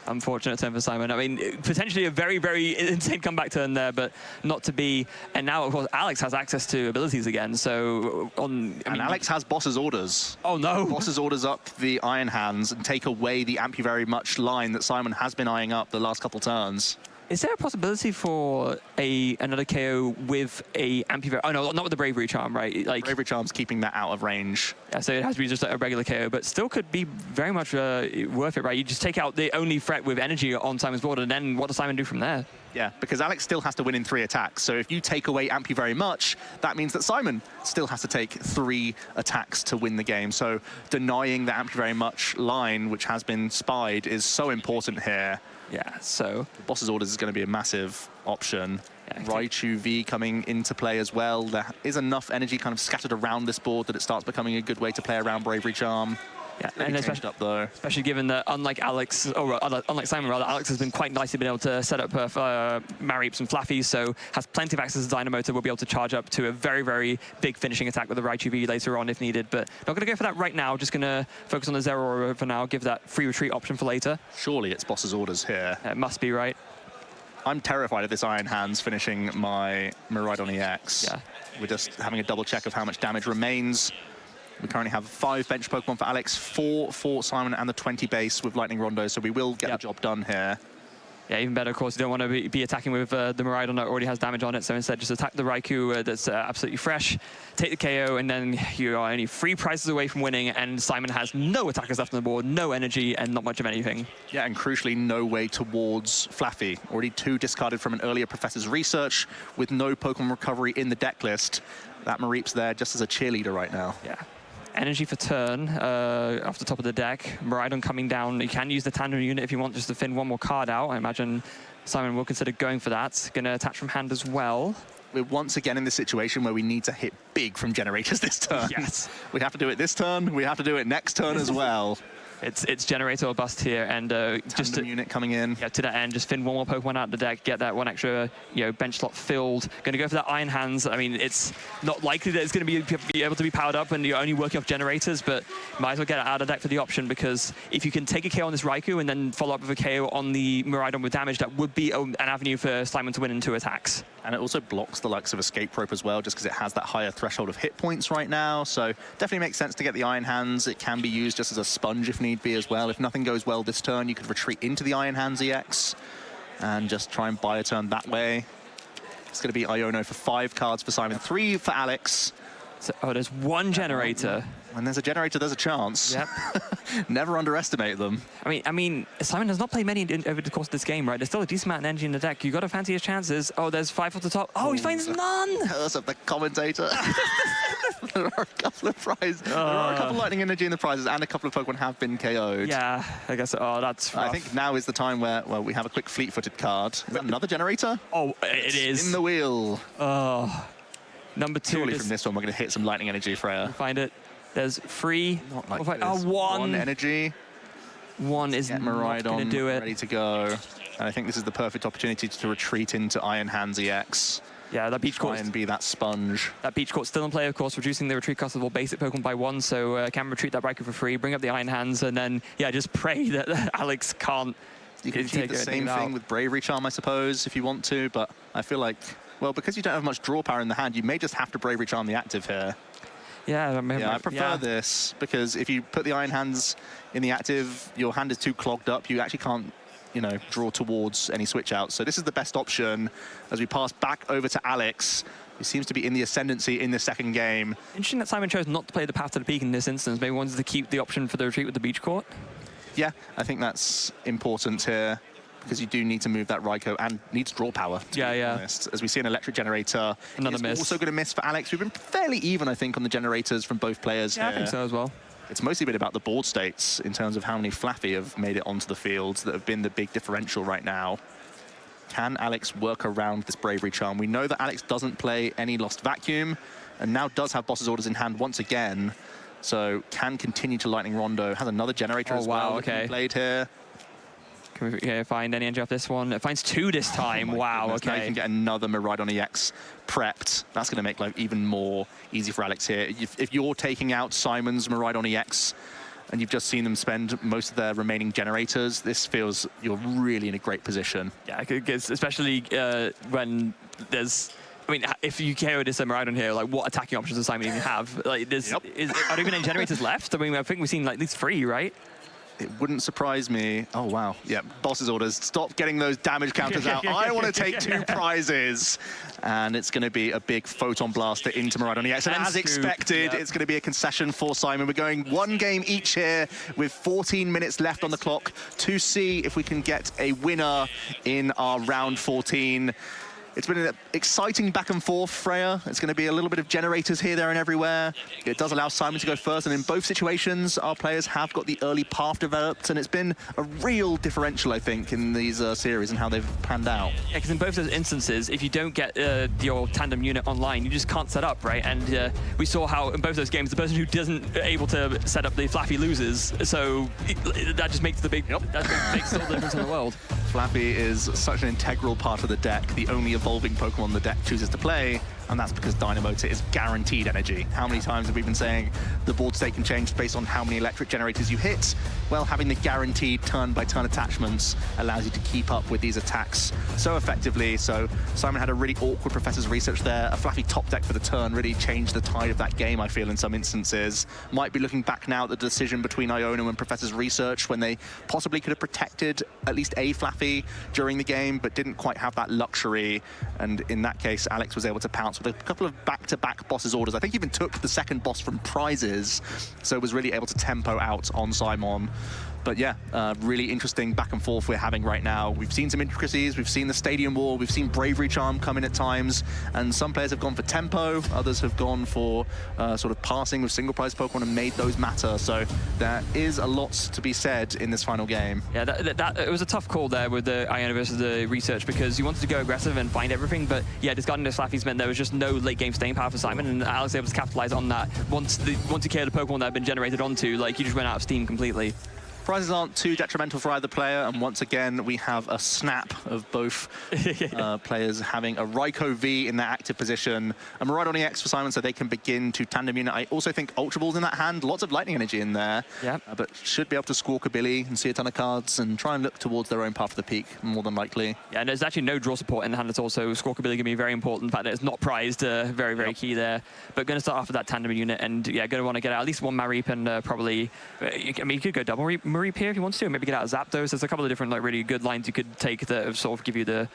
Unfortunate turn for Simon. I mean, potentially a very, very insane comeback turn there, but not to be. And now, of course, Alex has access to abilities again. So Alex has Boss's Orders. Oh no! Boss's Orders up the Iron Hands and take away the Amp You Very Much line that Simon has been eyeing up the last couple turns. Is there a possibility for another KO with a Amp You Very... Oh, no, not with the Bravery Charm, right? Like, Bravery Charm's keeping that out of range. Yeah, so it has to be just a regular KO, but still could be very much worth it, right? You just take out the only threat with energy on Simon's board, and then what does Simon do from there? Yeah, because Alex still has to win in 3 attacks. So if you take away Amp You Very Much, that means that Simon still has to take 3 attacks to win the game. So denying the Amp You Very Much line, which has been spied, is so important here. Yeah, so... The Boss's Orders is going to be a massive option. Yeah, Raichu V coming into play as well. There is enough energy kind of scattered around this board that it starts becoming a good way to play around Bravery Charm. Yeah, and especially given that unlike Simon, Alex has been quite nicely been able to set up Mareeps and Flaffies, so has plenty of access to Dynamotor, will be able to charge up to a very, very big finishing attack with the Raichu V later on if needed, but not going to go for that right now, just going to focus on the Zeraora for now, give that free retreat option for later. Surely it's Boss's Orders here. It must be, right? I'm terrified of this Iron Hands finishing my Miraidon EX. Yeah. We're just having a double check of how much damage remains. We currently have 5 bench Pokemon for Alex, 4 for Simon, and the 20 base with Lightning Rondo, so we will get the job done here. Yeah, even better, of course. You don't want to be attacking with the Miraidon that already has damage on it, so instead just attack the Raikou that's absolutely fresh, take the KO, and then you are only 3 prizes away from winning, and Simon has no attackers left on the board, no energy, and not much of anything. Yeah, and crucially, no way towards Flaffy. Already 2 discarded from an earlier Professor's research, with no Pokemon recovery in the deck list. That Mareep's there just as a cheerleader right now. Yeah. Energy for turn off the top of the deck. Miraidon coming down. You can use the tandem unit if you want just to thin one more card out. I imagine Simon will consider going for that. Going to attach from hand as well. We're once again in this situation where we need to hit big from generators this turn. Yes. We have to do it this turn. We have to do it next turn as well. It's generator or bust here, and just a unit coming in. Yeah, to that end, just fin one more Pokemon out of the deck, get that one extra bench slot filled. Going to go for that Iron Hands. I mean, it's not likely that it's going to be able to be powered up, and you're only working off generators, but might as well get it out of the deck for the option, because if you can take a KO on this Raikou and then follow up with a KO on the Miraidon with damage, that would be an avenue for Simon to win in 2 attacks. And it also blocks the likes of Escape Rope as well, just because it has that higher threshold of hit points right now. So definitely makes sense to get the Iron Hands. It can be used just as a sponge if need be as well. If nothing goes well this turn, you could retreat into the Iron Hands EX and just try and buy a turn that way. It's going to be Iono for 5 cards for Simon, 3 for Alex. So, there's 1 generator. When there's a generator, there's a chance. Yep. Never underestimate them. I mean, Simon has not played many over the course of this game, right? There's still a decent amount of energy in the deck. You got to fancy his chances. Oh, there's 5 off the top. Oh, he finds none. Curse of the commentator. There are a couple of prizes. There are a couple of lightning energy in the prizes, and a couple of Pokemon have been KO'd. Yeah, I guess. Oh, that's rough. I think now is the time where, well, we have a quick fleet-footed card. Is that another generator? Oh, it is. In the wheel. Oh. Number 2. Surely from this one, we're going to hit some lightning energy, Freya. Find it. There's 3. Not like this. Oh, 1 energy. 1 is not going to do it. Ready to go. And I think this is the perfect opportunity to retreat into Iron Hands EX. Yeah, that Beach Court. Try and be that sponge. That Beach Court's still in play, of course, reducing the retreat cost of all basic Pokemon by 1, so can retreat that Raikou for free, bring up the Iron Hands, and then, yeah, just pray that Alex can't. You can keep the same thing with Bravery Charm, I suppose, if you want to, but I feel like, well, because you don't have much draw power in the hand, you may just have to Bravery Charm the active here. Yeah, I prefer this, because if you put the Iron Hands in the active, your hand is too clogged up. You actually can't, draw towards any switch outs. So this is the best option as we pass back over to Alex, who seems to be in the ascendancy in the second game. Interesting that Simon chose not to play the Path to the Peak in this instance. Maybe wanted to keep the option for the retreat with the Beach Court. Yeah, I think that's important here, because you do need to move that Raikou and needs draw power, to be honest. As we see an electric generator. Another miss. Also going to miss for Alex. We've been fairly even, I think, on the generators from both players here. I think so as well. It's mostly been about the board states in terms of how many Flaffy have made it onto the field that have been the big differential right now. Can Alex work around this Bravery Charm? We know that Alex doesn't play any Lost Vacuum and now does have Boss's Orders in hand once again. So can continue to Lightning Rondo. Has another generator as well. Okay. Played here. Can we find any energy off this one? It finds 2 this time. Wow, goodness. Now you can get another Miraidon EX prepped. That's going to make life even more easy for Alex here. If you're taking out Simon's Miraidon EX and you've just seen them spend most of their remaining generators, this feels you're really in a great position. Yeah, especially when there's... I mean, if you KO this Miraidon here, like, what attacking options does Simon even have? Like, are there even any generators left? I mean, I think we've seen like at least 3, right? It wouldn't surprise me. Oh, wow. Yeah, Boss's Orders. Stop getting those damage counters out. I want to take 2 prizes. And it's going to be a big Photon Blaster into Miraidon EX. And as expected, it's going to be a concession for Simon. We're going 1 game each here with 14 minutes left on the clock to see if we can get a winner in our round 14. It's been an exciting back and forth, Freya. It's going to be a little bit of generators here, there, and everywhere. It does allow Simon to go first, and in both situations, our players have got the early path developed, and it's been a real differential, I think, in these series and how they've panned out. Yeah, because in both those instances, if you don't get your tandem unit online, you just can't set up, right? And we saw how in both those games, the person who isn't able to set up the Flaffy loses. So that just makes the that makes all the difference in the world. Flaffy is such an integral part of the deck, the only evolving Pokemon the deck chooses to play, and that's because Dynamotor is guaranteed energy. How many times have we been saying the board state can change based on how many electric generators you hit? Well, having the guaranteed turn-by-turn attachments allows you to keep up with these attacks so effectively. So Simon had a really awkward Professor's Research there. A fluffy top deck for the turn really changed the tide of that game, I feel, in some instances. Might be looking back now at the decision between Iono and Professor's Research when they possibly could have protected at least a Flaffy during the game, but didn't quite have that luxury. And in that case, Alex was able to pounce with a couple of back-to-back bosses orders. I think even took the second boss from prizes, so was really able to tempo out on Simon. But yeah, really interesting back and forth we're having right now. We've seen some intricacies, we've seen the Stadium Wall, we've seen Bravery Charm come in at times, and some players have gone for tempo, others have gone for sort of passing with single prize Pokemon and made those matter. So there is a lot to be said in this final game. Yeah, it was a tough call there with the Iono versus the Research, because you wanted to go aggressive and find everything, but yeah, discarding those Flaffies meant there was just no late game staying power for Simon, and Alex was able to capitalize on that. Once you killed a Pokemon that had been generated onto, like, you just went out of steam completely. Prizes aren't too detrimental for either player, and once again we have a snap of both players having a Raikou V in their active position. A Miraidon EX for Simon, so they can begin to tandem unit. I also think Ultra Ball's in that hand, lots of lightning energy in there, but should be able to squawk a Billy and see a ton of cards and try and look towards their own path of the peak, more than likely. Yeah, and there's actually no draw support in the hand at all, so Squawkabilly going to be very important. The fact that it's not prized, very, very key there. But going to start off with that tandem unit, and yeah, going to want to get out at least one Mareep, and probably, I mean, you could go double Mareep here if you want to, maybe get out Zapdos. There's a couple of different, like, really good lines you could take that sort of give you the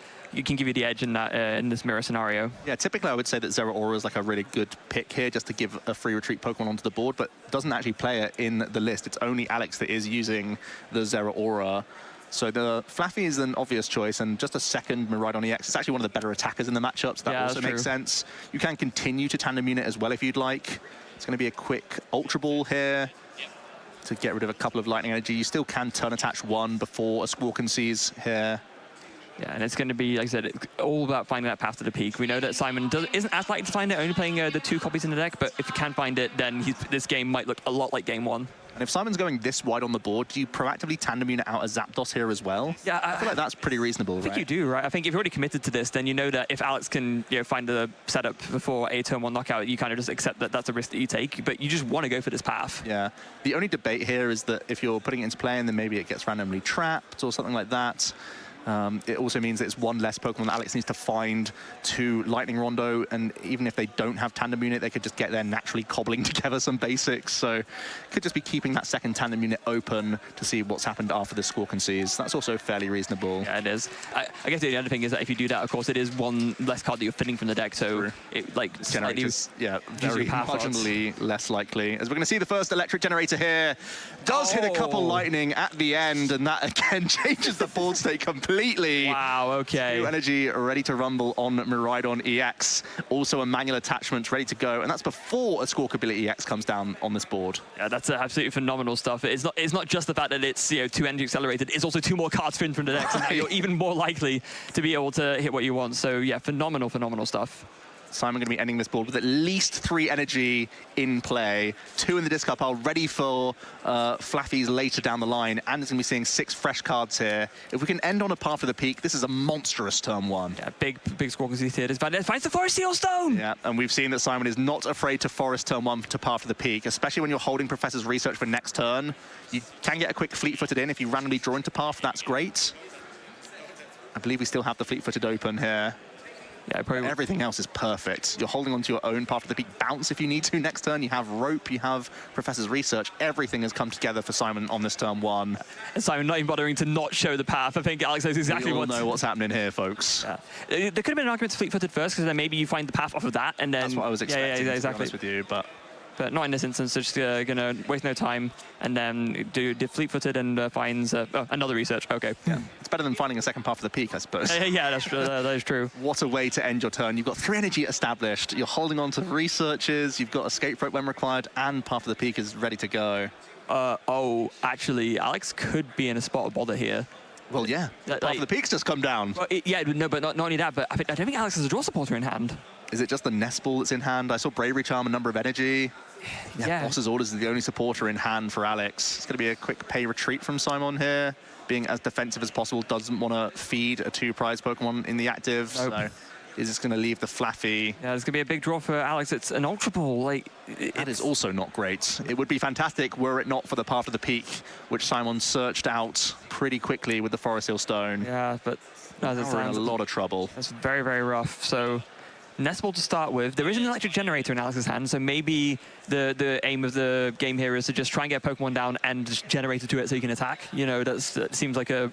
edge in that in this mirror scenario. Yeah, typically I would say that Zeraora is like a really good pick here, just to give a free retreat Pokemon onto the board, but doesn't actually play it in the list. It's only Alex that is using the Zeraora. So the Flaffy is an obvious choice, and just a second Miraidon EX. It's actually one of the better attackers in the matchup, so that also makes sense. You can continue to tandem unit as well if you'd like. It's going to be a quick Ultra Ball here to get rid of a couple of lightning energy. You still can turn attach one before a Squawk Seas here. Yeah, and it's going to be, like I said, all about finding that path to the peak. We know that Simon isn't as likely to find it, only playing the 2 copies in the deck, but if you can find it, then this game might look a lot like game 1. And if Simon's going this wide on the board, do you proactively tandem unit out a Zapdos here as well? Yeah, I feel like that's pretty reasonable, I think you do, right? I think if you're already committed to this, then you know that if Alex can find the setup before a turn 1 knockout, you kind of just accept that that's a risk that you take, but you just want to go for this path. Yeah. The only debate here is that if you're putting it into play and then maybe it gets randomly trapped or something like that, it also means that it's one less Pokemon that Alex needs to find to Lightning Rondo, and even if they don't have tandem unit, they could just get there naturally cobbling together some basics. So could just be keeping that second tandem unit open to see what's happened after the Squawk Seas. That's also fairly reasonable. Yeah, it is. I guess the other thing is that if you do that, of course, it is one less card that you're fitting from the deck, so it like generators, very marginally less likely. As we're going to see the first electric generator here, does hit a couple lightning at the end, and that again changes the board state completely. Wow, okay. New energy ready to rumble on Miraidon EX. Also a manual attachment ready to go, and that's before a Squawkabilly EX comes down on this board. Yeah, that's absolutely phenomenal stuff. It's not just the fact that it's 2 energy accelerated, it's also 2 more cards pinned from the deck, so now you're even more likely to be able to hit what you want. So yeah, phenomenal stuff. Simon going to be ending this board with at least 3 energy in play, 2 in the discard pile, ready for Flaffies later down the line, and it's going to be seeing 6 fresh cards here. If we can end on a path to the peak, this is a monstrous turn 1. Yeah, big Squawk Seas here. Finds the Forest Seal Stone! Yeah, and we've seen that Simon is not afraid to forest turn 1 to path to the peak, especially when you're holding Professor's Research for next turn. You can get a quick fleet-footed in. If you randomly draw into path, that's great. I believe we still have the fleet-footed open here. Yeah, probably. Everything else is perfect. You're holding onto your own path to the peak. Bounce if you need to next turn. You have Rope, you have Professor's Research. Everything has come together for Simon on this turn 1. And Simon not even bothering to not show the path. I think Alex knows exactly we all know what's happening here, folks. Yeah. There could have been an argument to fleet-footed first, because then maybe you find the path off of that, and then... That's what I was expecting, yeah, to be honest with you, but not in this instance. So just going to waste no time and then do fleet-footed and finds another Research. Okay. Yeah. It's better than finding a second path of the peak, I suppose. Yeah, that's true. That is true. What a way to end your turn. You've got 3 energy established. You're holding on to Researches. You've got Escape Rope when required, and path of the peak is ready to go. Actually, Alex could be in a spot of bother here. Well, yeah. Path of the peak's just come down. Well, but not only that, but I don't think Alex has a draw supporter in hand. Is it just the Nest Ball that's in hand? I saw Bravery Charm, a number of energy. Yeah, Boss's Orders is the only supporter in hand for Alex. It's going to be a quick pay retreat from Simon here. Being as defensive as possible, doesn't want to feed a 2 prize Pokemon in the active. Nope. So is it's going to leave the Flaffy. Yeah, it's going to be a big draw for Alex. It's an Ultra Ball. Like, that is also not great. It would be fantastic were it not for the Path of the Peak, which Simon searched out pretty quickly with the Forest Hill Stone. Yeah, but as it we're in a lot of trouble. That's very, very rough. So Nest Ball to start with. There is an electric generator in Alex's hand, so maybe the aim of the game here is to just try and get Pokemon down and just generate it to it so you can attack. You know, that seems like a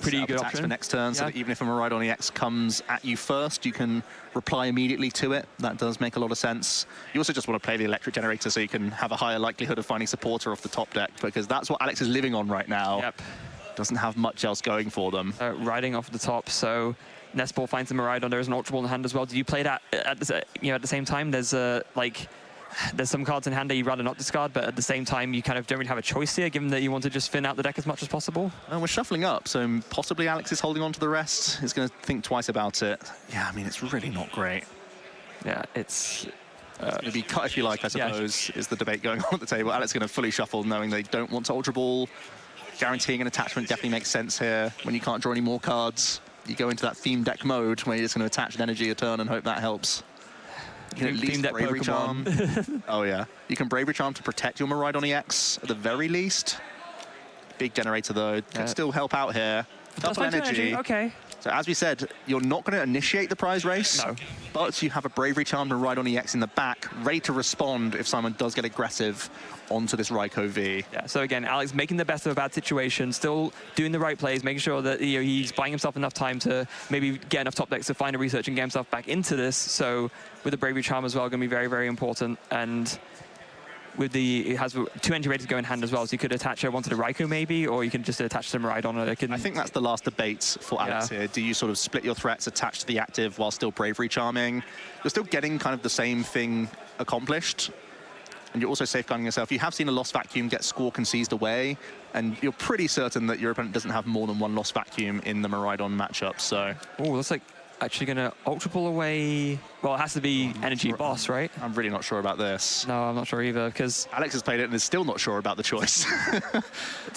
pretty good option for next turn, so that even if a Miraidon EX comes at you first, you can reply immediately to it. That does make a lot of sense. You also just want to play the electric generator so you can have a higher likelihood of finding supporter off the top deck, because that's what Alex is living on right now. Yep. Doesn't have much else going for them. Riding off the top, so Nest Ball finds the Miraidon. There is an Ultra Ball in hand as well. Do you play that at the same time? There's some cards in hand that you'd rather not discard, but at the same time, you kind of don't really have a choice here, given that you want to just thin out the deck as much as possible. And we're shuffling up, so possibly Alex is holding on to the rest. He's going to think twice about it. Yeah, I mean, it's really not great. Yeah, it's going to be cut if you like, I suppose, is the debate going on at the table. Alex is going to fully shuffle, knowing they don't want to Ultra Ball. Guaranteeing an attachment definitely makes sense here. When you can't draw any more cards, you go into that theme deck mode where you're just going to attach an energy a turn and hope that helps. You can at least Bravery Charm. Oh, yeah. You can Bravery Charm to protect your Miraidon EX at the very least. Big generator, though. Can still help out here. Double energy. Okay. So, as we said, you're not going to initiate the prize race. No. But you have a Bravery Charm to Miraidon EX in the back, ready to respond if someone does get aggressive onto this Raikou V. Yeah, so again, Alex making the best of a bad situation, still doing the right plays, making sure that he's buying himself enough time to maybe get enough top decks to find a research and get himself back into this. So with the Bravery Charm as well, going to be very, very important. And with it has 2 energy ready to go in hand as well, so you could attach one to the Raikou maybe, or you can just attach to Miraidon. I think that's the last debate for Alex here. Do you sort of split your threats, attach to the active while still Bravery Charming? You're still getting kind of the same thing accomplished, and you're also safeguarding yourself. You have seen a Lost Vacuum get Squawk and seized away, and you're pretty certain that your opponent doesn't have more than one Lost Vacuum in the Miraidon matchup, so... Oh, looks like actually going to Ultra Ball away. Well, it has to be Energy Boss, right? I'm really not sure about this. No, I'm not sure either, because... Alex has played it and is still not sure about the choice.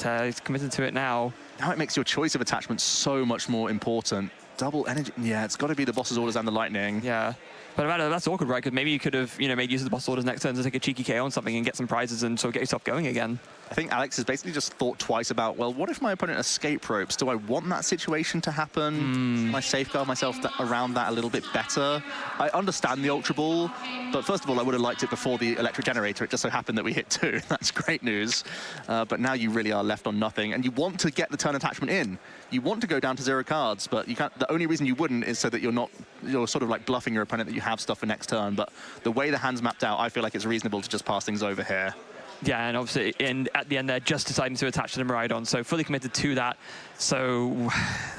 But, he's committed to it now. Now it makes your choice of attachment so much more important. Double energy... Yeah, it's got to be the Boss's Orders and the Lightning. Yeah. But that's awkward, right? Because maybe you could have, made use of the Boss Orders next turn to take a cheeky KO on something and get some prizes and sort of get yourself going again. I think Alex has basically just thought twice about, well, what if my opponent escape ropes? Do I want that situation to happen? Can I safeguard myself around that a little bit better? I understand the Ultra Ball, but first of all, I would have liked it before the electric generator. It just so happened that we hit 2. That's great news. But now you really are left on nothing, and you want to get the turn attachment in. You want to go down to 0 cards, but you can't. The only reason you wouldn't is so that you're sort of like bluffing your opponent that you have stuff for next turn. But the way the hand's mapped out, I feel like it's reasonable to just pass things over here. Yeah, and obviously, at the end, they're just deciding to attach to the Miraidon, so fully committed to that. So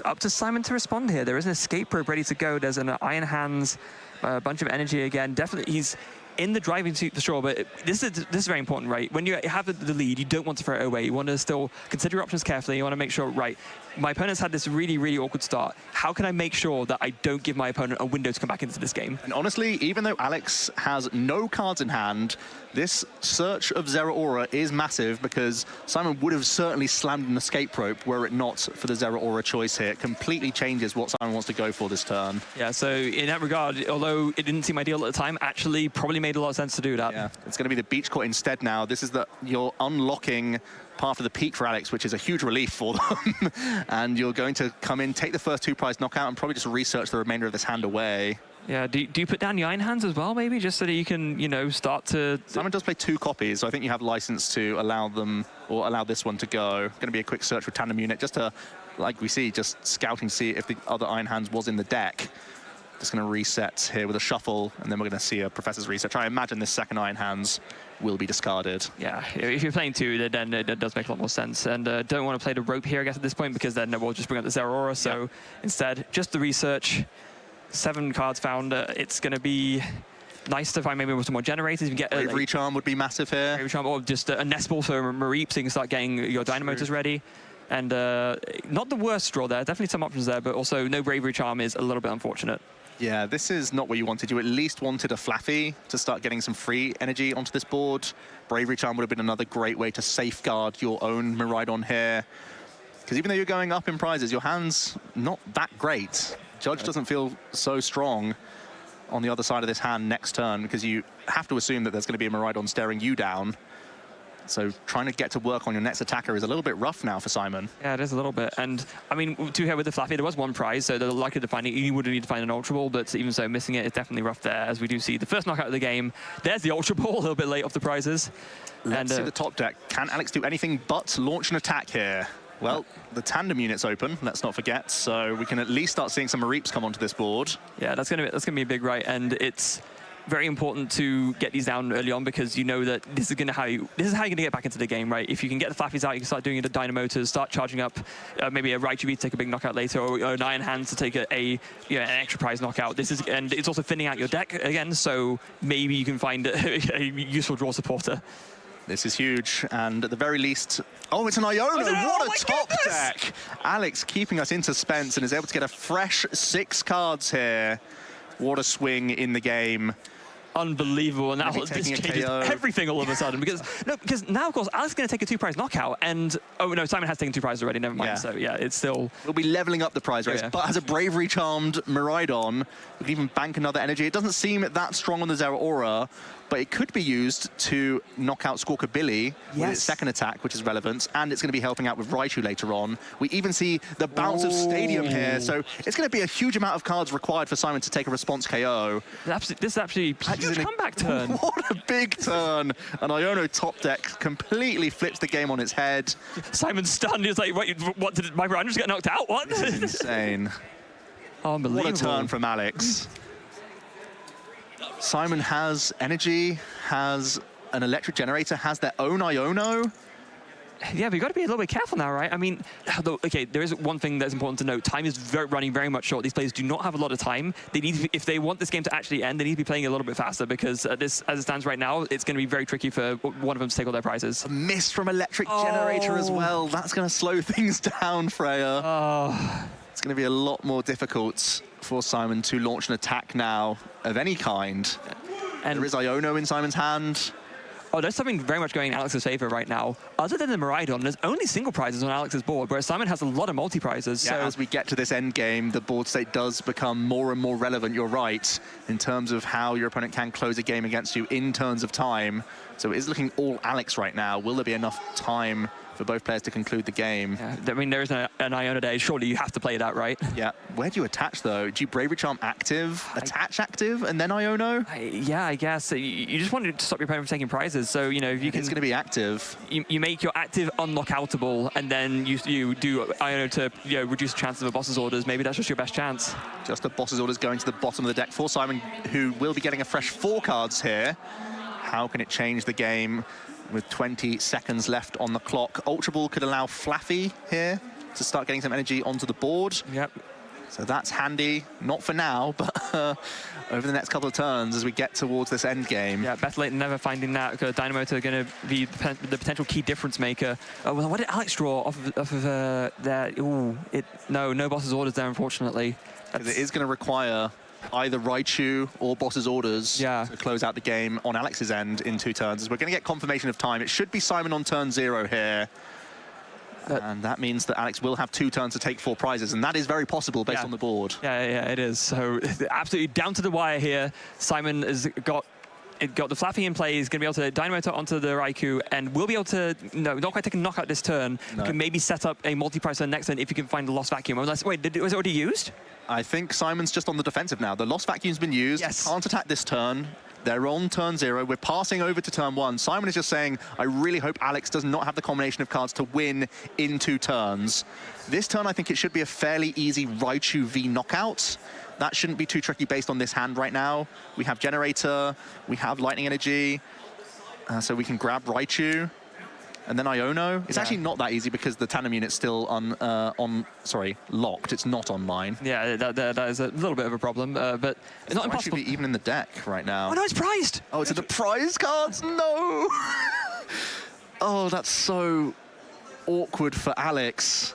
up to Simon to respond here. There is an escape rope ready to go. There's an Iron Hands, a bunch of energy again. Definitely, he's in the driving seat for sure, but this is very important, right? When you have the lead, you don't want to throw it away. You want to still consider your options carefully. You want to make sure, right, my opponent's had this really, really awkward start. How can I make sure that I don't give my opponent a window to come back into this game? And honestly, even though Alex has no cards in hand, this search of Zeraora is massive, because Simon would have certainly slammed an escape rope were it not for the Zeraora choice here. It completely changes what Simon wants to go for this turn. Yeah, so in that regard, although it didn't seem ideal at the time, actually probably made a lot of sense to do that. Yeah, it's going to be the Beach Court instead now. This is you're unlocking Path of the Peak for Alex, which is a huge relief for them. And you're going to come in, take the first 2 prize knockout, and probably just research the remainder of this hand away. Yeah, do you put down the Iron Hands as well, maybe, just so that you can, start to... Simon does play 2 copies, so I think you have license to allow them, or allow this one to go. Going to be a quick search with Tandem Unit, just to, like we see, just scouting to see if the other Iron Hands was in the deck. Just going to reset here with a shuffle, and then we're going to see a Professor's Research. I imagine this second Iron Hands will be discarded. Yeah, if you're playing 2, then it does make a lot more sense. And don't want to play the rope here, I guess, at this point, because then we'll just bring up the Zeraora. So instead, just the research. 7 cards found. It's going to be nice to find maybe some more generators. You can get Bravery Charm would be massive here. Bravery Charm, or just a Nest Ball for Mareep, so you can start getting your Dynamotors ready. And not the worst draw there. Definitely some options there, but also no Bravery Charm is a little bit unfortunate. Yeah, this is not what you wanted. You at least wanted a Flaffy to start getting some free energy onto this board. Bravery Charm would have been another great way to safeguard your own Miraidon here. Because even though you're going up in prizes, your hand's not that great. Judge doesn't feel so strong on the other side of this hand next turn, because you have to assume that there's going to be a Miraidon staring you down. So trying to get to work on your next attacker is a little bit rough now for Simon. Yeah, it is a little bit. And I mean, to here with the Flappy, there was one prize, so they're likely to find it. You would need to find an Ultra Ball, but even so, missing it is definitely rough there, as we do see the first knockout of the game. There's the Ultra Ball, a little bit late off the prizes. Let's see the top deck. Can Alex do anything but launch an attack here? Well, the tandem unit's open, let's not forget, so we can at least start seeing some Mareeps come onto this board. Yeah, that's gonna be a big right, and it's very important to get these down early on, because you know that this is how you're gonna get back into the game, right? If you can get the Flaffies out, you can start doing the Dino Motors, start charging up maybe a Raichu to take a big knockout later, or an Iron Hands to take an extra prize knockout. And it's also thinning out your deck again, so maybe you can find a useful draw supporter. This is huge, and at the very least... Oh, it's an Iono! What a top deck! Alex keeping us in suspense and is able to get a fresh 6 cards here. What a swing in the game. Unbelievable, and now this changes everything all of a sudden, because now of course Alex is going to take a 2-prize knockout, and oh no, Simon has taken 2 prizes already, never mind. So yeah, it's still... We'll be leveling up the prize race, but as a Bravery Charmed Miraidon, we can even bank another energy. It doesn't seem that strong on the Zeraora, but it could be used to knock out Squawkabilly with its second attack, which is relevant, and it's going to be helping out with Raichu later on. We even see the bounce of Stadium here, so it's going to be a huge amount of cards required for Simon to take a response KO. This is actually a huge comeback turn. What a big turn. An Iono top deck completely flips the game on its head. Simon's stunned. He's like, wait, what, did my Rangers get knocked out? What? This is insane. Unbelievable. What a turn from Alex. Simon has energy, has an electric generator, has their own Iono. Yeah, but you've got to be a little bit careful now, right? I mean, okay, there is one thing that's important to note. Time is running very much short. These players do not have a lot of time. They need to, if they want this game to actually end, they need to be playing a little bit faster, because as it stands right now, it's going to be very tricky for one of them to take all their prizes. A miss from electric generator as well. That's going to slow things down, Freya. It's going to be a lot more difficult for Simon to launch an attack now of any kind. And there is Iono in Simon's hand. Oh, there's something very much going in Alex's favor right now. Other than the Miraidon, there's only single prizes on Alex's board, whereas Simon has a lot of multi-prizes. Yeah, so as we get to this end game, the board state does become more and more relevant, you're right, in terms of how your opponent can close a game against you in turns of time. So it is looking all Alex right now. Will there be enough time for both players to conclude the game? Yeah, I mean, there is an Iono day. Surely you have to play that, right? Yeah. Where do you attach, though? Do you Bravery Charm active, attach active, and then Iono? Yeah, I guess. You just wanted to stop your opponent from taking prizes. So, you know, if you can... It's going to be active. You make your active unknockoutable, and then you do Iono to reduce the chances of a boss's orders. Maybe that's just your best chance. Just a boss's orders going to the bottom of the deck for Simon, who will be getting a fresh 4 cards here. How can it change the game with 20 seconds left on the clock? Ultra Ball could allow Flaffy here to start getting some energy onto the board. Yep. So that's handy, not for now, but over the next couple of turns as we get towards this end game. Yeah, better late than never finding that. Dynamotor are going to be the potential key difference maker. Well, what did Alex draw off of there? Ooh, no boss's orders there, unfortunately. It is going to require either Raichu or boss's orders to close out the game on Alex's end in 2 turns. As we're going to get confirmation of time. It should be Simon on turn 0 here. And that means that Alex will have 2 turns to take 4 prizes, and that is very possible based on the board. Yeah, it is. So absolutely down to the wire here. Simon has got the Flaffy in play. He's going to be able to Dynamotor onto the Raikou, and will be able to, not quite take a knockout this turn. No. Can maybe set up a multi-prize turn next turn if you can find the Lost Vacuum. Wait, was it already used? I think Simon's just on the defensive now. The Lost Vacuum's been used. Yes. Can't attack this turn. They're on turn 0. We're passing over to turn 1. Simon is just saying, I really hope Alex does not have the combination of cards to win in 2 turns. This turn, I think it should be a fairly easy Raichu V knockout. That shouldn't be too tricky based on this hand right now. We have Generator, we have Lightning Energy, so we can grab Raichu. And then Iono. It's actually not that easy because the tandem unit's still locked. It's not online. Yeah, that is a little bit of a problem, but it's not impossible. Actually even in the deck right now. Oh no, it's prized! Oh, it's in the prize cards? No! Oh, that's so awkward for Alex.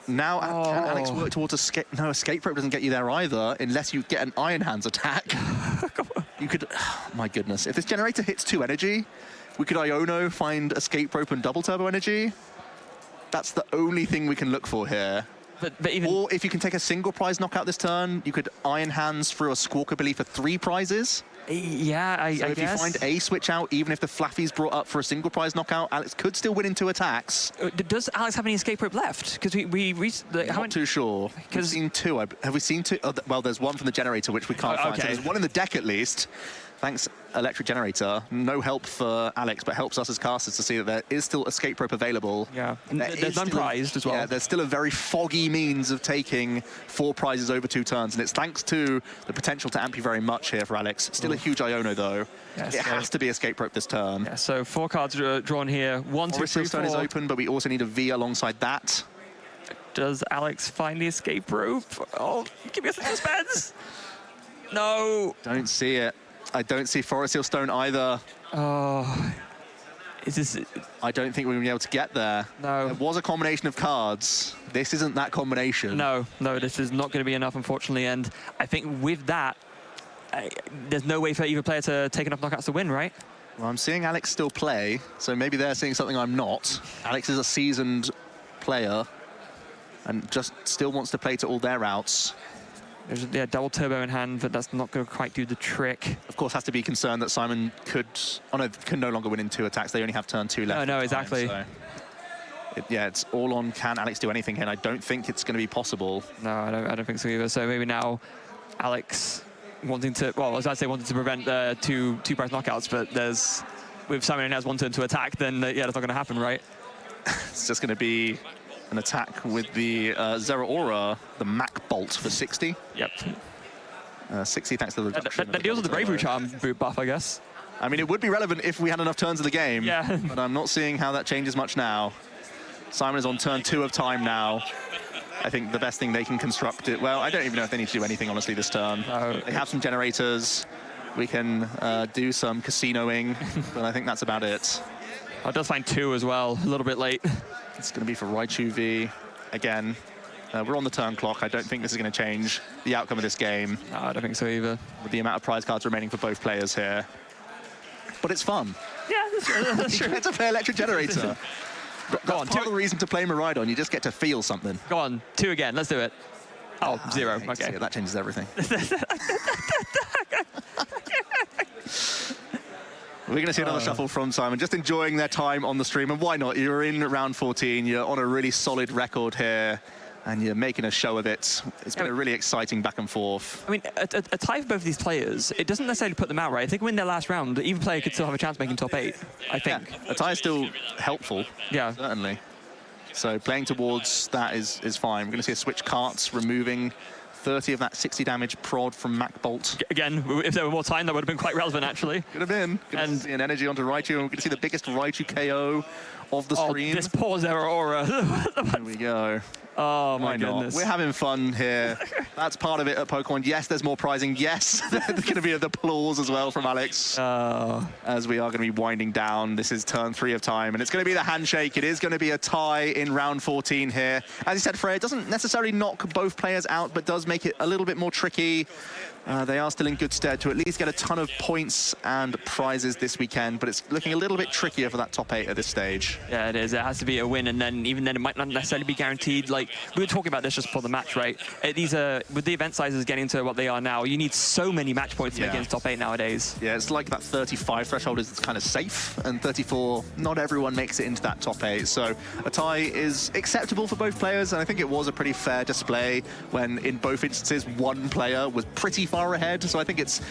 Now, can Alex work towards escape? No, Escape Rope doesn't get you there either, unless you get an Iron Hands attack. You could, oh, my goodness. If this generator hits 2 energy, we could Iono, find Escape Rope and double turbo energy. That's the only thing we can look for here. But even... Or if you can take a single prize knockout this turn, you could Iron Hands through a Squawkabilly for 3 prizes. Yeah, I So if guess. you find a switch out, even if the Flaffy's brought up for a single prize knockout, Alex could still win in 2 attacks. Does Alex have any escape rope left? Because Not too sure. We've seen 2. Have we seen 2? Oh, well, there's 1 from the generator, which we can't find. So there's 1 in the deck at least. Thanks, Electric Generator. No help for Alex, but helps us as casters to see that there is still escape rope available. Yeah, there's unprized as well. Yeah, there's still a very foggy means of taking 4 prizes over 2 turns, and it's thanks to the potential to amp you very much here for Alex. Still a huge Iono, though. Yeah, it has to be escape rope this turn. Yeah, so 4 cards drawn here. 1, 2, 3, 4. Stone is open, but we also need a V alongside that. Does Alex find the escape rope? Oh, give me a suspense. No. Don't see it. I don't see Forest Seal Stone either. Oh, is this... I don't think we're going to be able to get there. No. There was a combination of cards. This isn't that combination. No, this is not going to be enough, unfortunately. And I think with that, there's no way for either player to take enough knockouts to win, right? Well, I'm seeing Alex still play, so maybe they're seeing something I'm not. Alex is a seasoned player and just still wants to play to all their routes. There's double turbo in hand, but that's not going to quite do the trick. Of course, has to be concerned that Simon could no longer win in 2 attacks. They only have turn 2 left. No, exactly. So it's all on, can Alex do anything here? And I don't think it's going to be possible. No, I don't think so either. So maybe now Alex wanting to, well, I was about to say wanting to prevent two prize knockouts, but there's, with Simon only has 1 turn to attack, then that's not going to happen, right? It's just going to be an attack with the Zero Aura, the Mac Bolt for 60. Yep. 60 thanks to the reduction. That deals with the Bravery Charm boot buff, I guess. I mean, it would be relevant if we had enough turns of the game. Yeah. But I'm not seeing how that changes much now. Simon is on turn 2 of time now. I think the best thing they can construct it. Well, I don't even know if they need to do anything, honestly, this turn. No. They have some generators. We can do some casinoing, but I think that's about it. Oh, it does find 2 as well, a little bit late. It's going to be for Raichu V again. We're on the turn clock. I don't think this is going to change the outcome of this game. No, I don't think so either. With the amount of prize cards remaining for both players here. But it's fun. Yeah, that's true. You get to play Electric Generator. Go on, part of the reason to play Miraidon. You just get to feel something. Go on, 2 again. Let's do it. Oh, 0. Okay. Yeah, that changes everything. We're going to see another shuffle from Simon, just enjoying their time on the stream. And why not? You're in round 14. You're on a really solid record here. And you're making a show of it. It's been a really exciting back and forth. I mean, a tie for both of these players, it doesn't necessarily put them out, right? I think when their last round, either player could still have a chance of making top 8, I think. Yeah, a tie is still helpful, certainly. So playing towards that is fine. We're going to see a switch carts removing 30 of that 60 damage prod from Mac Bolt. Again, if there were more time, that would have been quite relevant, actually. Could have been. Going to see an energy onto Raichu, and we're going to see the biggest Raichu KO of the stream. This poor Zero Aura. There we go. Oh, my goodness. We're having fun here. That's part of it at Pokemon. Yes, there's more prizing. Yes, there's going to be the applause as well from Alex. As we are going to be winding down. This is turn 3 of time, and it's going to be the handshake. It is going to be a tie in round 14 here. As you said, Freya, it doesn't necessarily knock both players out, but does make it a little bit more tricky. They are still in good stead to at least get a ton of points and prizes this weekend, but it's looking a little bit trickier for that top 8 at this stage. Yeah, it is. It has to be a win, and then even then it might not necessarily be guaranteed. Like, we were talking about this just before the match, right? These are, with the event sizes getting to what they are now, you need so many match points to make it into top 8 nowadays. Yeah, it's like that 35 threshold is kind of safe, and 34, not everyone makes it into that top 8. So a tie is acceptable for both players, and I think it was a pretty fair display when in both instances one player was pretty far ahead. So I think it's